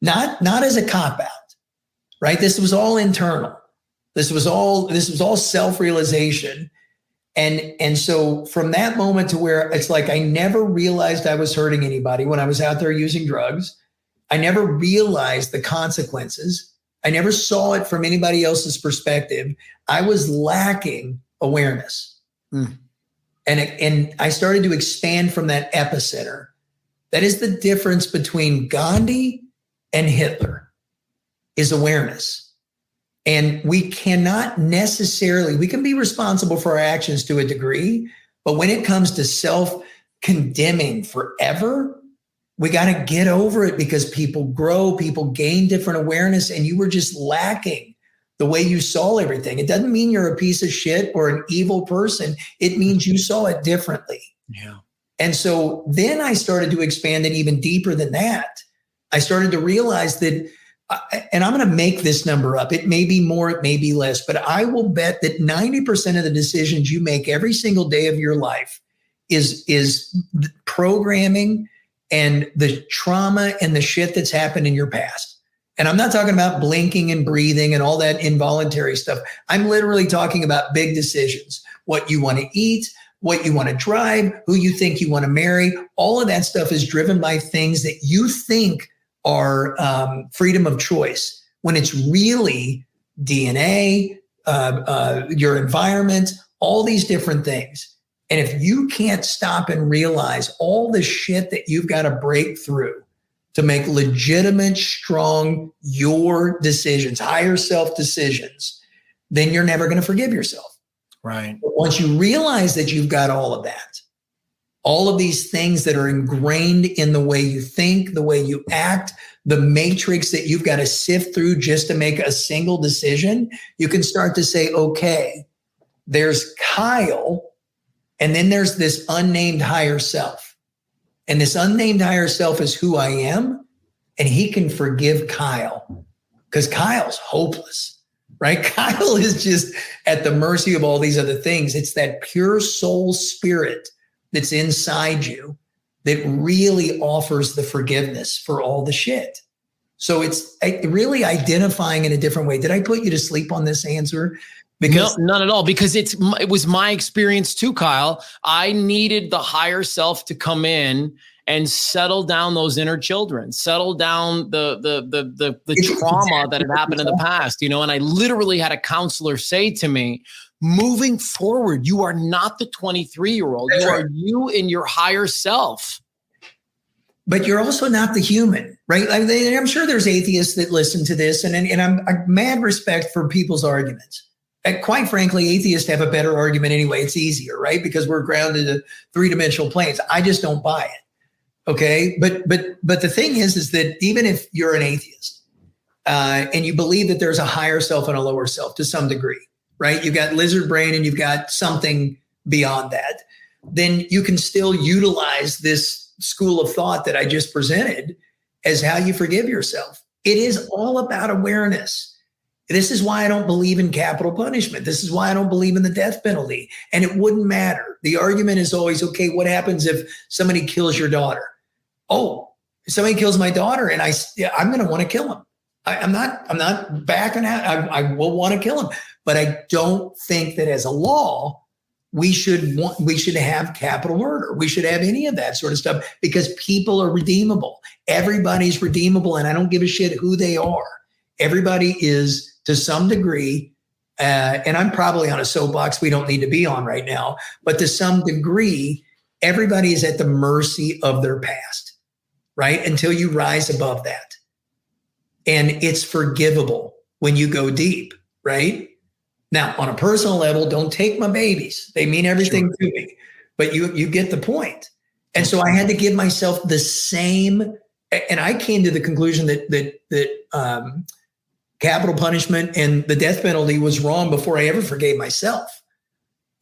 Not as a cop-out, right? This was all internal. This was all self-realization. And so from that moment to where it's like, I never realized I was hurting anybody when I was out there using drugs. I never realized the consequences. I never saw it from anybody else's perspective. I was lacking awareness. And I started to expand from that epicenter. That is the difference between Gandhi and Hitler, is awareness. And we cannot necessarily, we can be responsible for our actions to a degree, but when it comes to self-condemning forever, we got to get over it, because people grow, people gain different awareness, and you were just lacking the way you saw everything. It doesn't mean you're a piece of shit or an evil person. It means you saw it differently. Yeah. And so then I started to expand it even deeper than that. I started to realize that, and I'm going to make this number up. It may be more, it may be less, but I will bet that 90% of the decisions you make every single day of your life is programming and the trauma and the shit that's happened in your past. And I'm not talking about blinking and breathing and all that involuntary stuff. I'm literally talking about big decisions, what you want to eat, what you want to drive, who you think you want to marry. All of that stuff is driven by things that you think are freedom of choice, when it's really DNA, your environment, all these different things. And if you can't stop and realize all the shit that you've got to break through to make legitimate, strong, your decisions, higher self decisions, then you're never going to forgive yourself. Right. But once you realize that you've got all of that, all of these things that are ingrained in the way you think, the way you act, the matrix that you've got to sift through just to make a single decision, you can start to say, okay, there's Kyle, and then there's this unnamed higher self. And this unnamed higher self is who I am, and he can forgive Kyle, because Kyle's hopeless, right? Kyle is just at the mercy of all these other things. It's that pure soul spirit that's inside you that really offers the forgiveness for all the shit. So it's really identifying in a different way. Did I put you to sleep on this answer? Because no, none at all. Because it was my experience too, Kyle. I needed the higher self to come in and settle down those inner children, settle down the trauma that had happened in the past, you know. And I literally had a counselor say to me, moving forward, you are not the 23-year-old. You are you in your higher self. But you're also not the human, right? I'm sure there's atheists that listen to this, and I'm mad respect for people's arguments. And quite frankly, atheists have a better argument anyway. It's easier, right? Because we're grounded in three-dimensional planes. I just don't buy it. Okay. But the thing is that even if you're an atheist and you believe that there's a higher self and a lower self to some degree, right? You've got lizard brain and you've got something beyond that, then you can still utilize this school of thought that I just presented as how you forgive yourself. It is all about awareness. This is why I don't believe in capital punishment. This is why I don't believe in the death penalty. And it wouldn't matter. The argument is always, okay, what happens if somebody kills your daughter? Oh, if somebody kills my daughter and I'm going to want to kill him. I'm not backing out. I will want to kill him. But I don't think that as a law, we should have capital murder. We should have any of that sort of stuff because people are redeemable. Everybody's redeemable. And I don't give a shit who they are. Everybody is to some degree, and I'm probably on a soapbox we don't need to be on right now, but to some degree, everybody is at the mercy of their past, right? Until you rise above that. And it's forgivable when you go deep, right? Now, on a personal level, don't take my babies. They mean everything to me, but you get the point. And so I had to give myself the same, and I came to the conclusion that capital punishment and the death penalty was wrong before I ever forgave myself.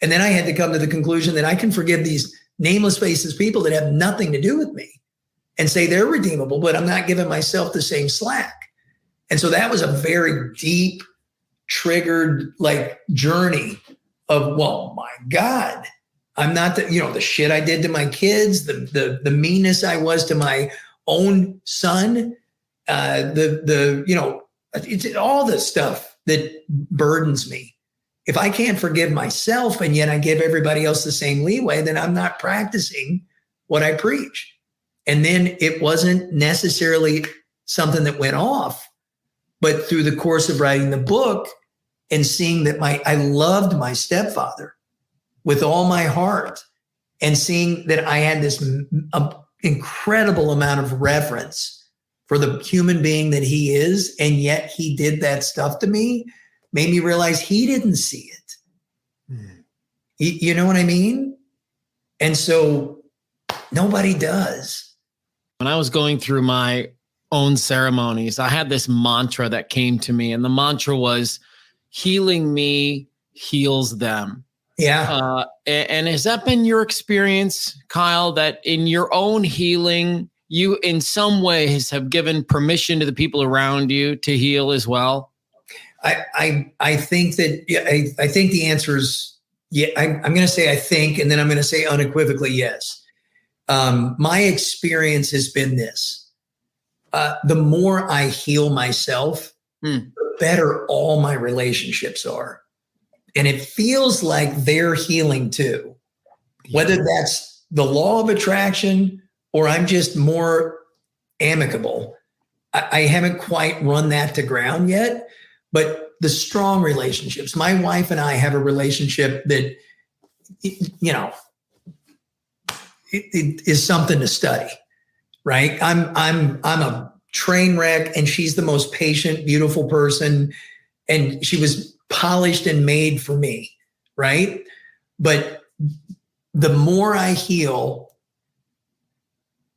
And then I had to come to the conclusion that I can forgive these nameless faceless people that have nothing to do with me and say they're redeemable, but I'm not giving myself the same slack. And so that was a very deep, triggered journey of, well, my God, I'm not the shit I did to my kids, the meanness I was to my own son, it's all the stuff that burdens me. If I can't forgive myself and yet I give everybody else the same leeway, then I'm not practicing what I preach. And then it wasn't necessarily something that went off, but through the course of writing the book and seeing that I loved my stepfather with all my heart and seeing that I had this incredible amount of reverence for the human being that he is, and yet he did that stuff to me, made me realize he didn't see it. You know what I mean? And so nobody does. When I was going through my own ceremonies, I had this mantra that came to me, and the mantra was, healing me heals them. Yeah. And has that been your experience, Kyle, that in your own healing, you in some ways have given permission to the people around you to heal as well? I think that, I think the answer is, yeah, I'm going to say I think, and then I'm going to say unequivocally yes. My experience has been this. The more I heal myself, the better all my relationships are. And it feels like they're healing too. Whether that's the law of attraction or I'm just more amicable. I haven't quite run that to ground yet, but the strong relationships, my wife and I have a relationship that, it is something to study, right? I'm a train wreck and she's the most patient, beautiful person. And she was polished and made for me, right? But the more I heal,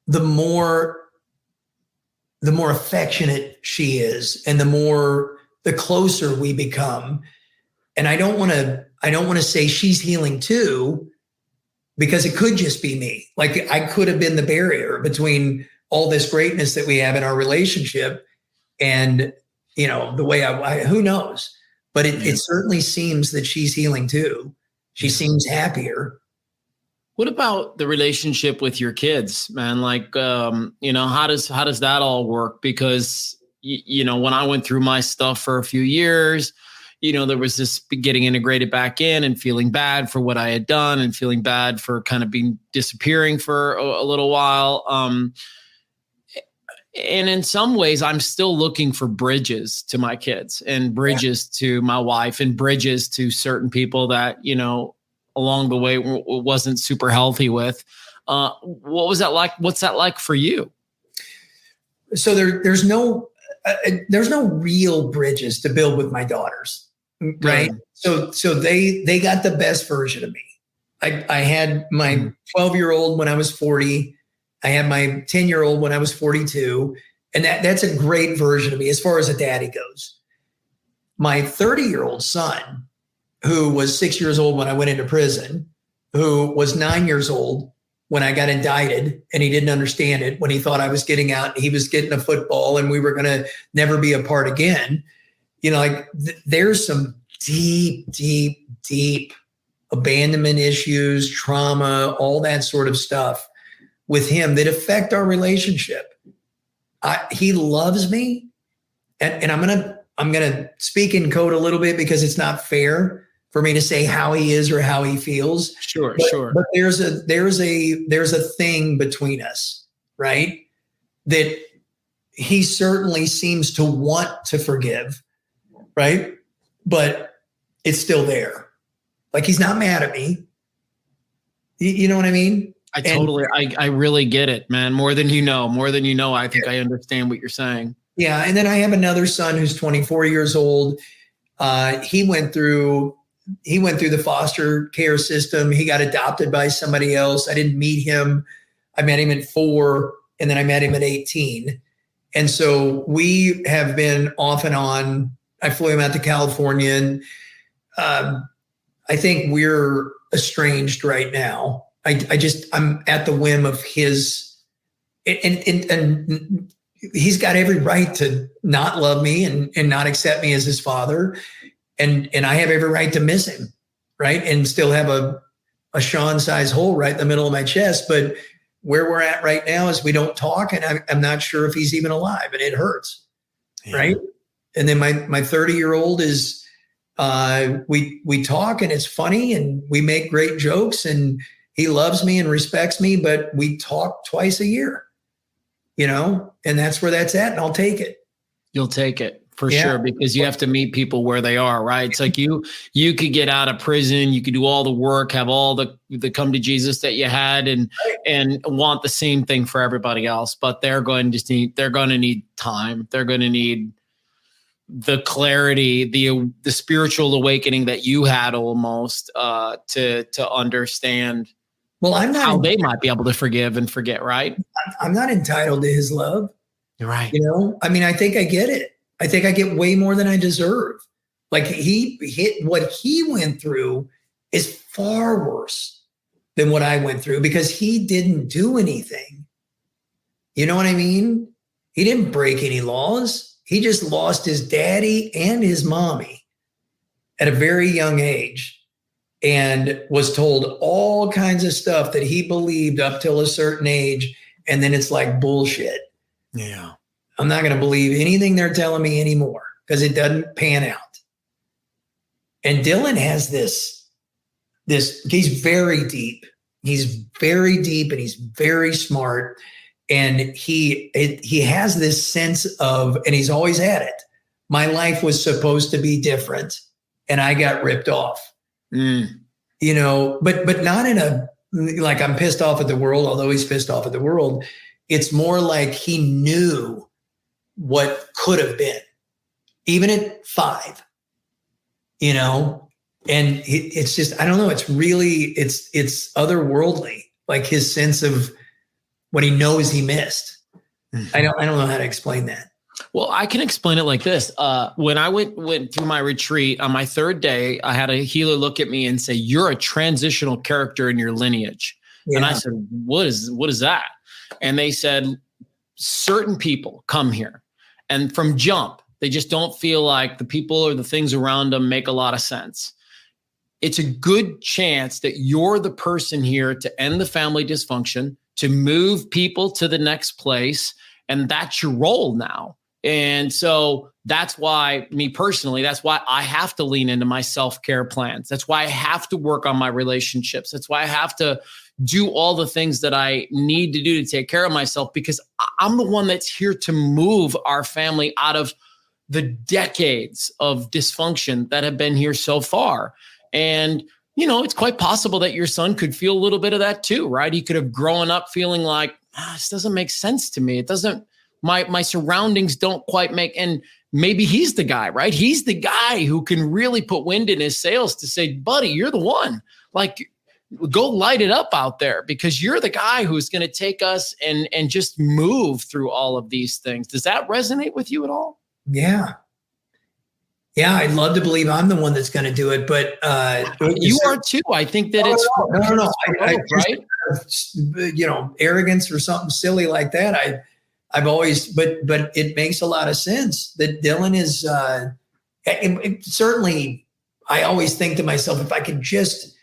the more affectionate she is, and the closer we become. And I don't want to say she's healing too, because it could just be me. Like I could have been the barrier between all this greatness that we have in our relationship and, the way I who knows, but it certainly seems that she's healing too. She seems happier. What about the relationship with your kids, man? Like, how does that all work? Because, when I went through my stuff for a few years, there was this getting integrated back in and feeling bad for what I had done and feeling bad for kind of disappearing for a little while. And in some ways, I'm still looking for bridges to my kids and bridges to my wife and bridges to certain people that, along the way wasn't super healthy with. What was that like? What's that like for you? So there's no real bridges to build with my daughters, right? So they got the best version of me. I had my 12-year-old when I was 40. I had my 10-year-old when I was 42. And that's a great version of me as far as a daddy goes. My 30-year-old son, who was 6 years old when I went into prison, who was 9 years old when I got indicted, and he didn't understand it, when he thought I was getting out and he was getting a football and we were going to never be apart again. There's some deep, deep, deep abandonment issues, trauma, all that sort of stuff with him that affect our relationship. He loves me, and I'm gonna speak in code a little bit because it's not fair for me to say how he is or how he feels. Sure. But there's a thing between us, right? That he certainly seems to want to forgive, right? But it's still there. Like, he's not mad at me. You know what I mean? I really get it, man. More than you know, I think I understand what you're saying. Yeah. And then I have another son who's 24 years old. He went through the foster care system. He got adopted by somebody else. I didn't meet him. I met him at 4, and then I met him at 18. And so we have been off and on. I flew him out to California, and I think we're estranged right now. I'm at the whim of his, and he's got every right to not love me and not accept me as his father. And I have every right to miss him, right? And still have a Sean size hole right in the middle of my chest. But where we're at right now is we don't talk, and I'm not sure if he's even alive, and it hurts. Yeah. Right. And then my 30-year-old is, we talk and it's funny and we make great jokes, and he loves me and respects me, but we talk twice a year, and that's where that's at. And I'll take it. You'll take it for sure, because you have to meet people where they are, right? It's like you could get out of prison, you could do all the work, have all the come to Jesus that you had, and want the same thing for everybody else. But they're going to need time. They're going to need the clarity, the spiritual awakening that you had almost to understand. Well, I'm not how they might be able to forgive and forget, right? I'm not entitled to his love. You're right. I think I get it. I think I get way more than I deserve. Like, what he went through is far worse than what I went through, because he didn't do anything. You know what I mean? He didn't break any laws. He just lost his daddy and his mommy at a very young age, and was told all kinds of stuff that he believed up till a certain age. And then it's like bullshit. Yeah. I'm not going to believe anything they're telling me anymore, because it doesn't pan out. And Dylan has this, he's very deep. He's very deep, and he's very smart. And he has this sense of, and he's always had it, my life was supposed to be different, and I got ripped off. But not in a, like, I'm pissed off at the world, although he's pissed off at the world. It's more like he knew what could have been, even at 5, and it's just, I don't know. It's really, it's otherworldly, like his sense of what he knows he missed. I don't know how to explain that. Well, I can explain it like this. When I went through my retreat on my 3rd day, I had a healer look at me and say, "You're a transitional character in your lineage." Yeah. And I said, what is that? And they said, certain people come here, and from jump, they just don't feel like the people or the things around them make a lot of sense. It's a good chance that you're the person here to end the family dysfunction, to move people to the next place. And that's your role now. And so that's why, me personally, that's why I have to lean into my self-care plans. That's why I have to work on my relationships. That's why I have to do all the things that I need to do to take care of myself, because I'm the one that's here to move our family out of the decades of dysfunction that have been here so far. And, you know, it's quite possible that your son could feel a little bit of that too, right? He could have grown up feeling like, this doesn't make sense to me. It doesn't, my surroundings don't quite make, and maybe he's the guy, right? He's the guy who can really put wind in his sails to say, buddy, you're the one. Like, go light it up out there, because you're the guy who's going to take us and just move through all of these things. Does that resonate with you at all? Yeah. Yeah, I'd love to believe I'm the one that's going to do it, but you are too. I think that it's no. Right? You know, arrogance or something silly like that. I've always, but it makes a lot of sense that Dylan is. Certainly, I always think to myself, if I could just,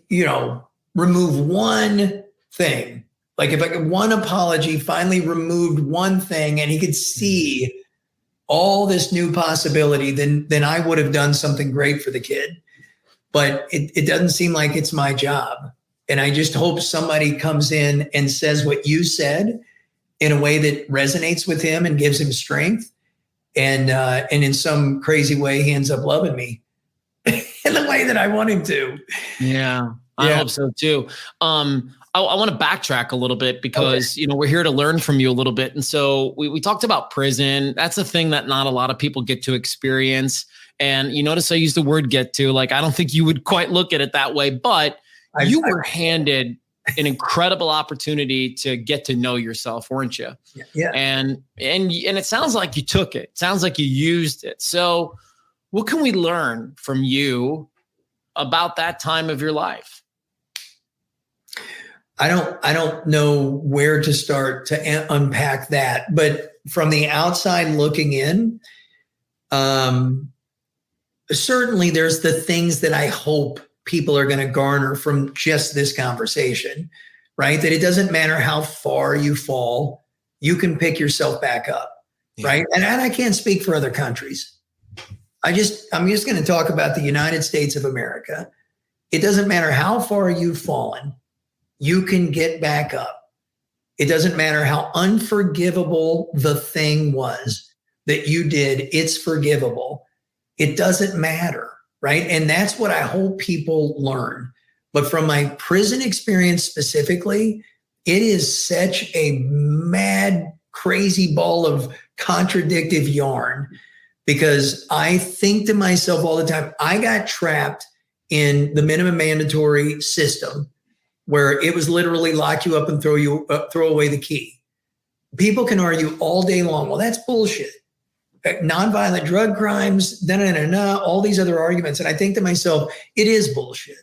you know, remove one thing, like if I could one apology, finally removed one thing, and he could see all this new possibility, then I would have done something great for the kid. But it doesn't seem like it's my job. And I just hope somebody comes in and says what you said in a way that resonates with him and gives him strength. And in some crazy way, he ends up loving me in the way that I want him to. Yeah, I hope so too. I want to backtrack a little bit because, you know, we're here to learn from you a little bit. And so we talked about prison. That's a thing that not a lot of people get to experience. And you notice I used the word get to, like, I don't think you would quite look at it that way, but you were handed an incredible opportunity to get to know yourself, weren't you? Yeah. And it sounds like you took it. It sounds like you used it. So what can we learn from you about that time of your life? I don't know where to start to unpack that, but from the outside looking in, certainly there's the things that I hope people are going to garner from just this conversation, right? That it doesn't matter how far you fall, you can pick yourself back up, right? And I can't speak for other countries. I'm just going to talk about the United States of America. It doesn't matter how far you've fallen, you can get back up. It doesn't matter how unforgivable the thing was that you did, it's forgivable. It doesn't matter, right? And that's what I hope people learn. But from my prison experience specifically, it is such a mad, crazy ball of contradictive yarn, because I think to myself all the time, I got trapped in the minimum mandatory system where it was literally lock you up and throw away the key. People can argue all day long, well, that's bullshit. Nonviolent drug crimes, all these other arguments. And I think to myself, it is bullshit.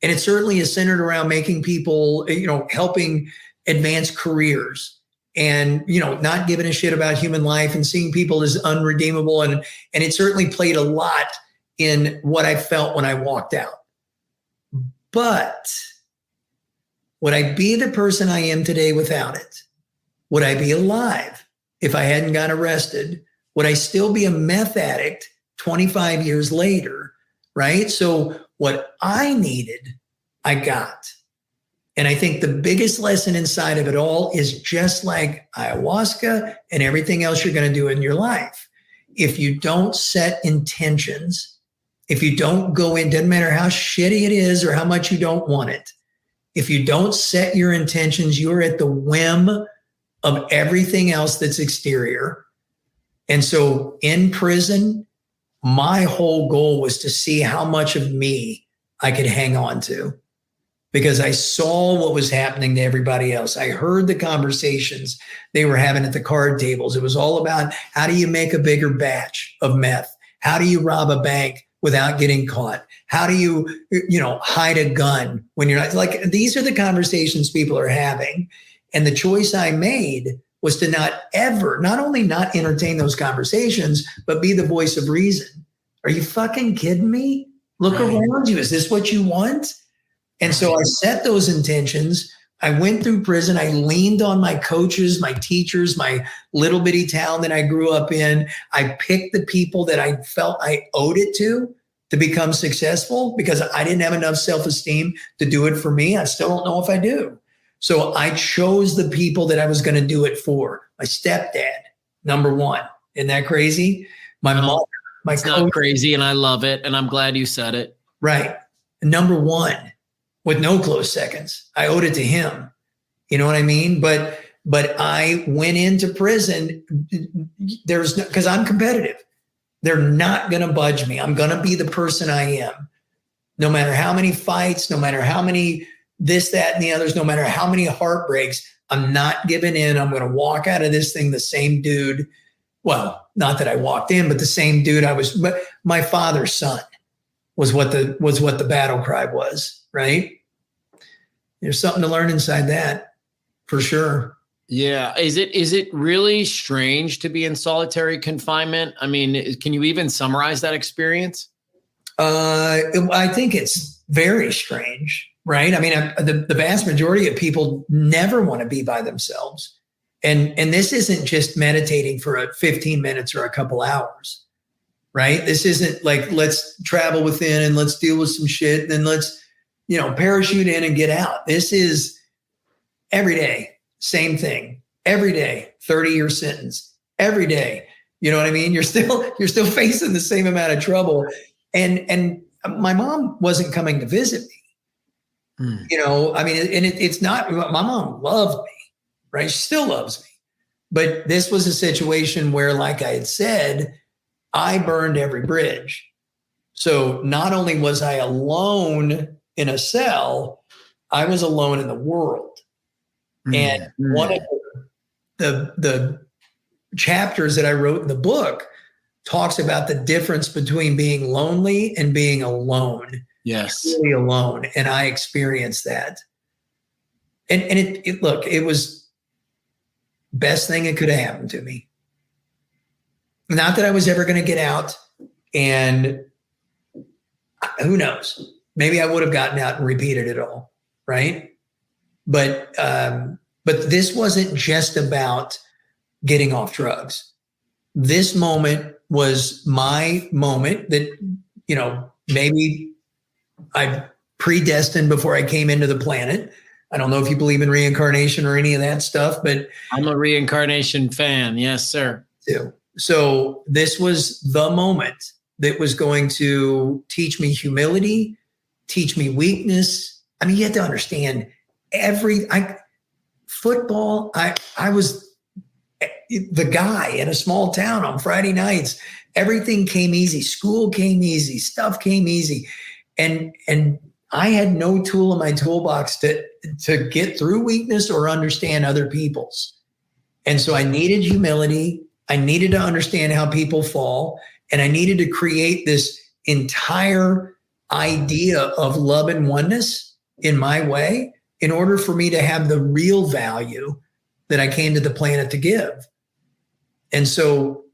And it certainly is centered around making people, you know, helping advance careers and, you know, not giving a shit about human life and seeing people as unredeemable. And it certainly played a lot in what I felt when I walked out. But would I be the person I am today without it? Would I be alive if I hadn't got arrested? Would I still be a meth addict 25 years later, right? So what I needed, I got. And I think the biggest lesson inside of it all is just like ayahuasca and everything else you're going to do in your life. If you don't set intentions, if you don't go in, doesn't matter how shitty it is or how much you don't want it. If you don't set your intentions, you're at the whim of everything else that's exterior. And so in prison, my whole goal was to see how much of me I could hang on to, because I saw what was happening to everybody else. I heard the conversations they were having at the card tables. It was all about, how do you make a bigger batch of meth? How do you rob a bank without getting caught? How do you, hide a gun when you're not, like, these are the conversations people are having. And the choice I made was to not only not entertain those conversations, but be the voice of reason. Are you fucking kidding me? Look around you. Is this what you want? And so I set those intentions. I went through prison. I leaned on my coaches, my teachers, my little bitty town that I grew up in. I picked the people that I felt I owed it to become successful because I didn't have enough self-esteem to do it for me. I still don't know if I do. So I chose the people that I was going to do it for. My stepdad, number one. Isn't that crazy? My mother, my It's coach. not crazy, and I love it, and I'm glad you said it. Right. Number one, with no close seconds. I owed it to him. You know what I mean? But I went into prison. There's no, because I'm competitive. They're not going to budge me. I'm going to be the person I am. No matter how many fights, no matter how many this, that, and the others, no matter how many heartbreaks, I'm not giving in. I'm going to walk out of this thing the same dude. Well, not that I walked in, but the same dude I was. But my father's son was what the battle cry was, right? There's something to learn inside that, for sure. Yeah. Is it really strange to be in solitary confinement? I mean, can you even summarize that experience? I think it's very strange, right? I mean, the vast majority of people never want to be by themselves. And this isn't just meditating for 15 minutes or a couple hours, right? This isn't like, let's travel within and let's deal with some shit and then let's, parachute in and get out. This is every day. Same thing every day, 30-year sentence every day. You know what I mean? You're still facing the same amount of trouble. And my mom wasn't coming to visit me. I mean, and it's not, my mom loved me, right? She still loves me. But this was a situation where, like I had said, I burned every bridge. So not only was I alone in a cell, I was alone in the world. And one of the chapters that I wrote in the book talks about the difference between being lonely and being alone. Yes. Really alone. And I experienced that. And it was best thing that could have happened to me. Not that I was ever going to get out, and who knows, maybe I would have gotten out and repeated it all. Right. But this wasn't just about getting off drugs. This moment was my moment that, maybe I predestined before I came into the planet. I don't know if you believe in reincarnation or any of that stuff, but I'm a reincarnation fan. Yes, sir. Too. So this was the moment that was going to teach me humility, teach me weakness. I mean, you have to understand football, I was the guy in a small town on Friday nights. Everything came easy. School came easy. Stuff came easy. And I had no tool in my toolbox to get through weakness or understand other people's. And so I needed humility. I needed to understand how people fall. And I needed to create this entire idea of love and oneness in my way in order for me to have the real value that I came to the planet to give. And so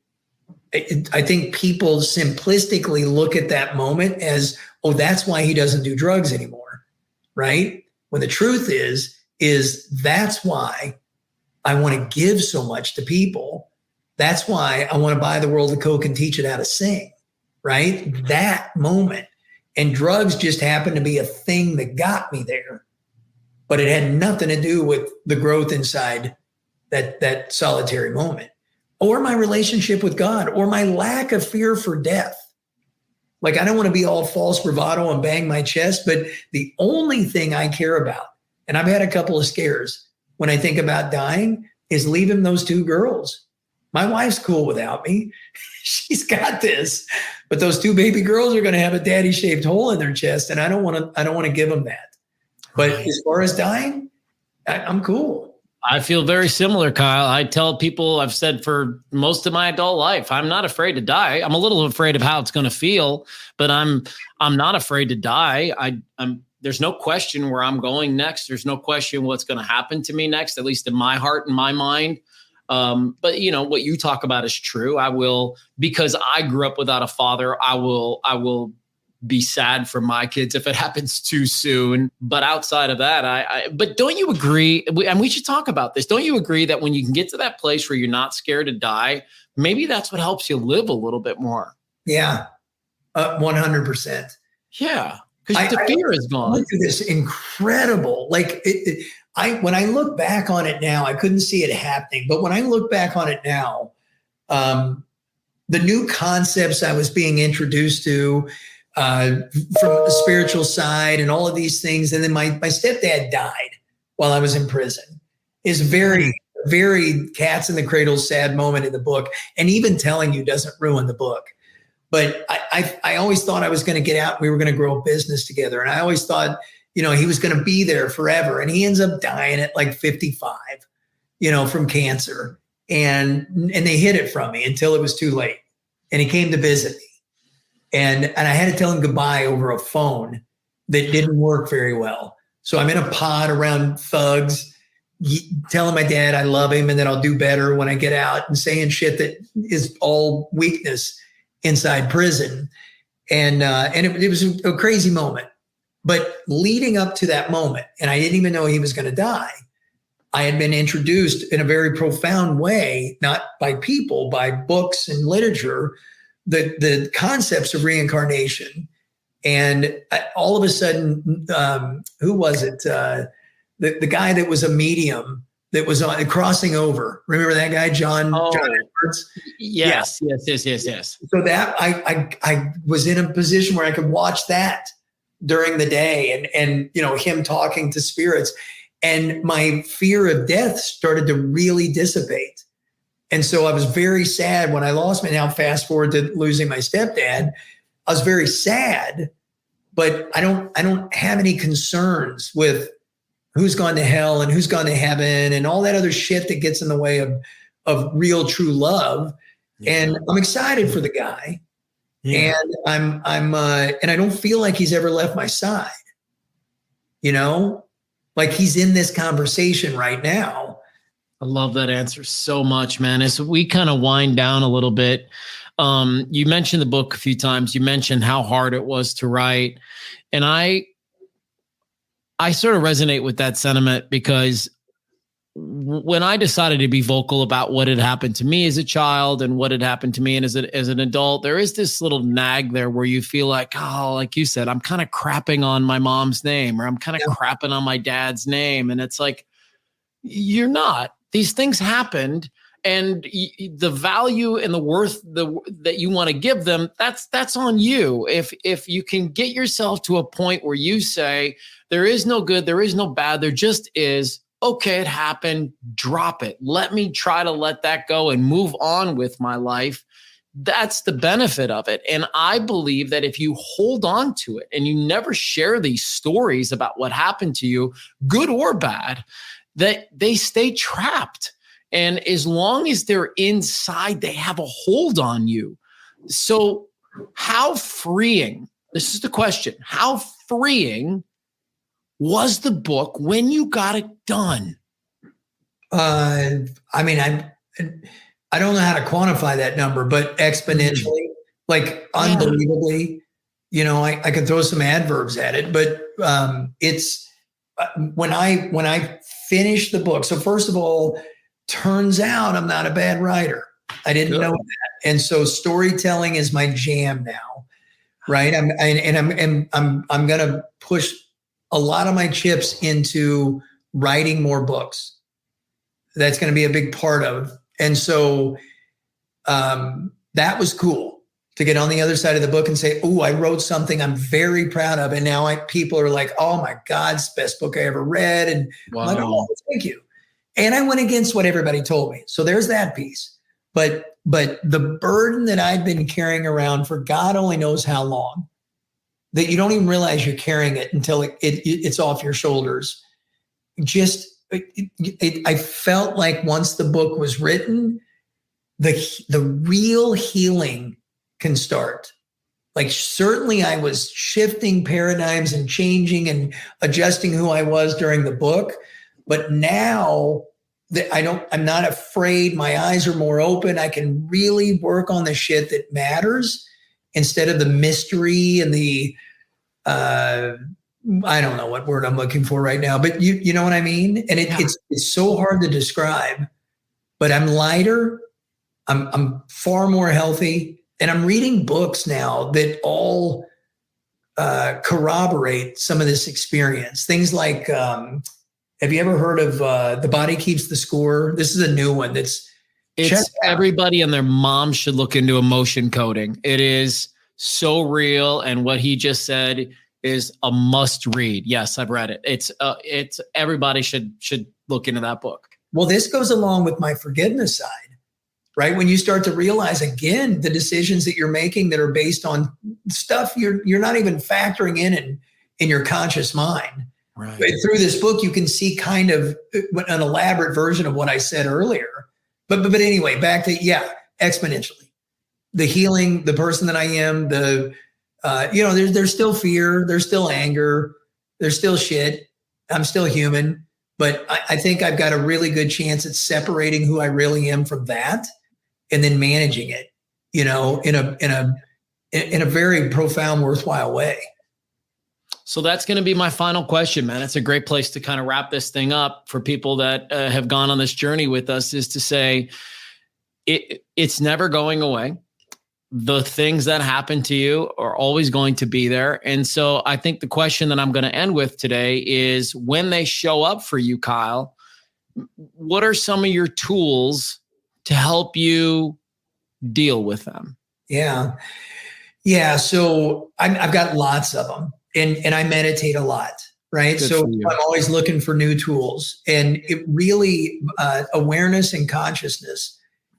I think people simplistically look at that moment as, oh, that's why he doesn't do drugs anymore, right? When the truth is that's why I want to give so much to people. That's why I want to buy the world a Coke and teach it how to sing, right? That moment. And drugs just happened to be a thing that got me there. But it had nothing to do with the growth inside that solitary moment, or my relationship with God, or my lack of fear for death. Like, I don't want to be all false bravado and bang my chest, but the only thing I care about, and I've had a couple of scares when I think about dying, is leaving those two girls. My wife's cool without me. She's got this, but those two baby girls are going to have a daddy-shaped hole in their chest, and I don't want to give them that. But as far as dying, I'm cool. I feel very similar, Kyle. I tell people, I've said for most of my adult life, I'm not afraid to die. I'm a little afraid of how it's going to feel, but I'm not afraid to die. There's no question where I'm going next. There's no question what's going to happen to me next, at least in my heart and my mind. But what you talk about is true. I will, because I grew up without a father, I will be sad for my kids if it happens too soon. But outside of that, but don't you agree? And we should talk about this. Don't you agree that when you can get to that place where you're not scared to die, maybe that's what helps you live a little bit more? Yeah, 100%. Yeah, because the fear is gone. Look at this incredible, like when I look back on it now, I couldn't see it happening. But when I look back on it now, the new concepts I was being introduced to from the spiritual side and all of these things. And then my stepdad died while I was in prison is very, very cat's in the cradle sad moment in the book. And even telling you doesn't ruin the book. But I always thought I was going to get out. We were going to grow a business together. And I always thought, he was going to be there forever. And he ends up dying at like 55, from cancer. And they hid it from me until it was too late. And he came to visit me. And I had to tell him goodbye over a phone that didn't work very well. So I'm in a pod around thugs, telling my dad I love him and that I'll do better when I get out, and saying shit that is all weakness inside prison. And it was a crazy moment. But leading up to that moment, and I didn't even know he was going to die, I had been introduced in a very profound way, not by people, by books and literature, the concepts of reincarnation. And all of a sudden, who was it? The guy that was a medium that was on crossing over. Remember that guy, John Edwards? Yes. So that I was in a position where I could watch that during the day and him talking to spirits. And my fear of death started to really dissipate. And so I was very sad when I lost my, now fast forward to losing my stepdad. I was very sad, but I don't have any concerns with who's gone to hell and who's gone to heaven and all that other shit that gets in the way of real true love. Yeah. And I'm excited for the guy. Yeah. And and I don't feel like he's ever left my side, like he's in this conversation right now. I love that answer so much, man. As we kind of wind down a little bit, you mentioned the book a few times. You mentioned how hard it was to write. And I sort of resonate with that sentiment because when I decided to be vocal about what had happened to me as a child and what had happened to me and as an adult, there is this little nag there where you feel like, oh, like you said, I'm kind of crapping on my mom's name, or I'm kind of crapping on my dad's name. And it's like, you're not. These things happened, and the value and the worth that you want to give them, that's on you. If you can get yourself to a point where you say, there is no good, there is no bad, there just is. Okay, it happened, drop it. Let me try to let that go and move on with my life. That's the benefit of it. And I believe that if you hold on to it and you never share these stories about what happened to you, good or bad, that they stay trapped. And as long as they're inside, they have a hold on you. So how freeing, this is the question, how freeing was the book when you got it done? I don't know how to quantify that number, but exponentially, like unbelievably, I can throw some adverbs at it, but it's when I finished the book. So first of all, turns out I'm not a bad writer. I didn't know that. And so storytelling is my jam now. Right. I'm going to push a lot of my chips into writing more books. That's going to be a big part of. And so that was cool to get on the other side of the book and say, oh, I wrote something I'm very proud of. And now people are like, oh my God, it's the best book I ever read. And wow. I'm like, oh, thank you. And I went against what everybody told me. So there's that piece. But the burden that I've been carrying around for God only knows how long, that you don't even realize you're carrying it until it's off your shoulders. I felt like once the book was written, the real healing can start. Like certainly I was shifting paradigms and changing and adjusting who I was during the book, but now I'm not afraid. My eyes are more open. I can really work on the shit that matters. instead of the mystery and the, I don't know what word I'm looking for right now, but you know what I mean? And it's so hard to describe, but I'm lighter. I'm far more healthy, and I'm reading books now that all corroborate some of this experience. Things like, have you ever heard of The Body Keeps the Score? This is a new one. It's everybody and their mom should look into emotion coding. It is so real, and what he just said is a must read. Yes, I've read it. It's everybody should look into that book. Well, this goes along with my forgiveness side, right? When you start to realize again the decisions that you're making that are based on stuff you're not even factoring in your conscious mind. Right. But through this book, you can see kind of an elaborate version of what I said earlier. But anyway, back to exponentially. The healing, the person that I am, there's still fear, there's still anger, there's still shit. I'm still human, but I think I've got a really good chance at separating who I really am from that, and then managing it, in a very profound, worthwhile way. So that's going to be my final question, man. It's a great place to kind of wrap this thing up for people that have gone on this journey with us, is to say it's never going away. The things that happen to you are always going to be there. And so I think the question that I'm going to end with today is, when they show up for you, Kyle, what are some of your tools to help you deal with them? Yeah. So I've got lots of them, and I meditate a lot, right? Good so I'm always looking for new tools, and it really, awareness and consciousness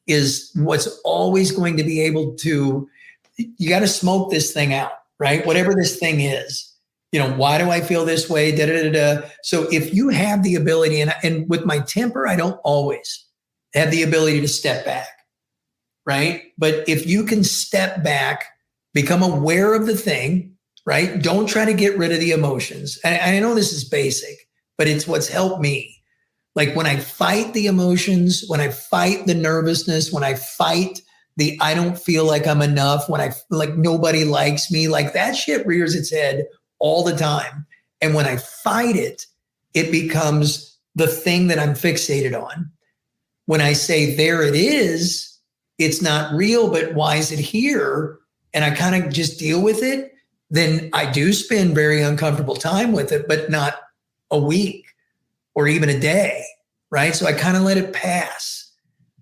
is what's always going to be able to, you got to smoke this thing out, right? Whatever this thing is, why do I feel this way? So if you have the ability, and with my temper, I don't always have the ability to step back, right? But if you can step back, become aware of the thing, right? Don't try to get rid of the emotions. And I know this is basic, but it's what's helped me. Like when I fight the emotions, when I fight the nervousness, when I fight the I don't feel like I'm enough, when I like nobody likes me, like that shit rears its head all the time. And when I fight it, it becomes the thing that I'm fixated on. When I say there it is, it's not real, but why is it here? And I kind of just deal with it. Then I do spend very uncomfortable time with it, but not a week or even a day, right? So I kind of let it pass,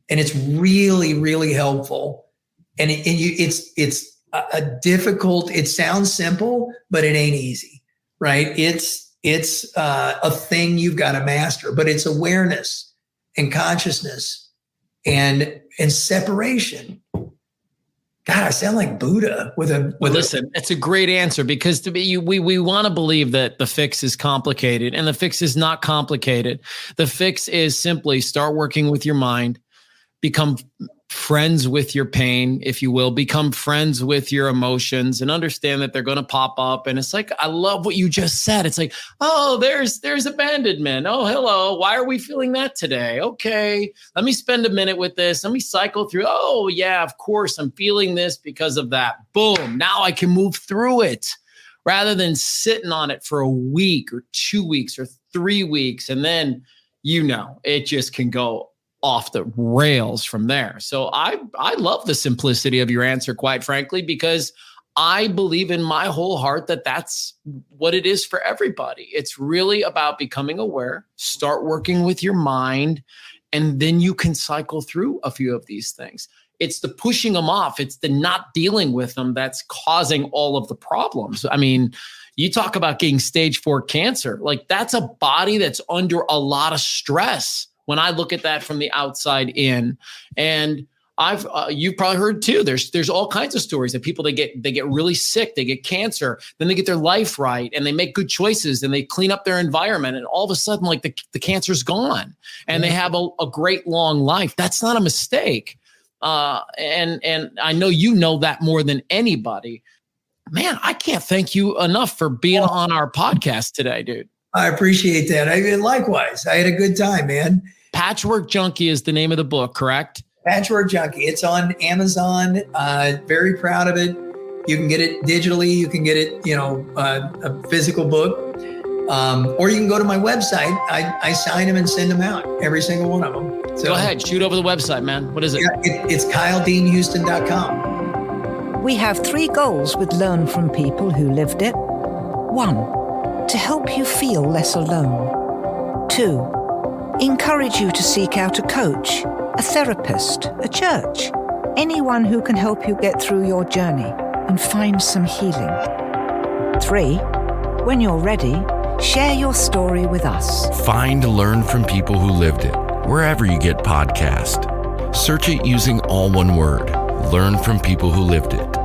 and it's really, really helpful. And it's a difficult. It sounds simple, but it ain't easy, right? It's a thing you've got to master, but it's awareness and consciousness and separation. God, I sound like Buddha listen, it's a great answer, because to be, we want to believe that the fix is complicated, and the fix is not complicated. The fix is simply start working with your mind, become friends with your pain, if you will, become friends with your emotions, and understand that they're going to pop up. And it's like, I love what you just said. It's like, oh, there's abandonment. Oh, hello. Why are we feeling that today? Okay, let me spend a minute with this. Let me cycle through. Oh yeah, of course I'm feeling this because of that. Boom. Now I can move through it, rather than sitting on it for a week or 2 weeks or 3 weeks. And then, it just can go off the rails from there. So I love the simplicity of your answer, quite frankly, because I believe in my whole heart that that's what it is for everybody. It's really about becoming aware, start working with your mind, and then you can cycle through a few of these things. It's the pushing them off. It's the not dealing with them that's causing all of the problems. I mean, you talk about getting stage 4 cancer, like that's a body that's under a lot of stress. When I look at that from the outside in, and you've probably heard too, there's all kinds of stories of people, they get really sick, they get cancer, then they get their life right, and they make good choices, and they clean up their environment, and all of a sudden, like the cancer's gone, and they have a great long life. That's not a mistake. And I know you know that more than anybody. Man, I can't thank you enough for being on our podcast today, dude. I appreciate that. Likewise, I had a good time, man. Patchwork Junkie is the name of the book, correct? Patchwork Junkie. It's on Amazon. Very proud of it. You can get it digitally. You can get it, a physical book. Or you can go to my website. I sign them and send them out, every single one of them. So, go ahead, shoot over the website, man. What is it? Yeah, it's KyleDeanHouston.com. We have 3 goals with Learn from People Who Lived It. 1, to help you feel less alone. 2, encourage you to seek out a coach, a therapist, a church, anyone who can help you get through your journey and find some healing. 3, when you're ready, share your story with us. Find Learn from People Who Lived It wherever you get podcasts. Search it using all one word. Learn from People Who Lived It.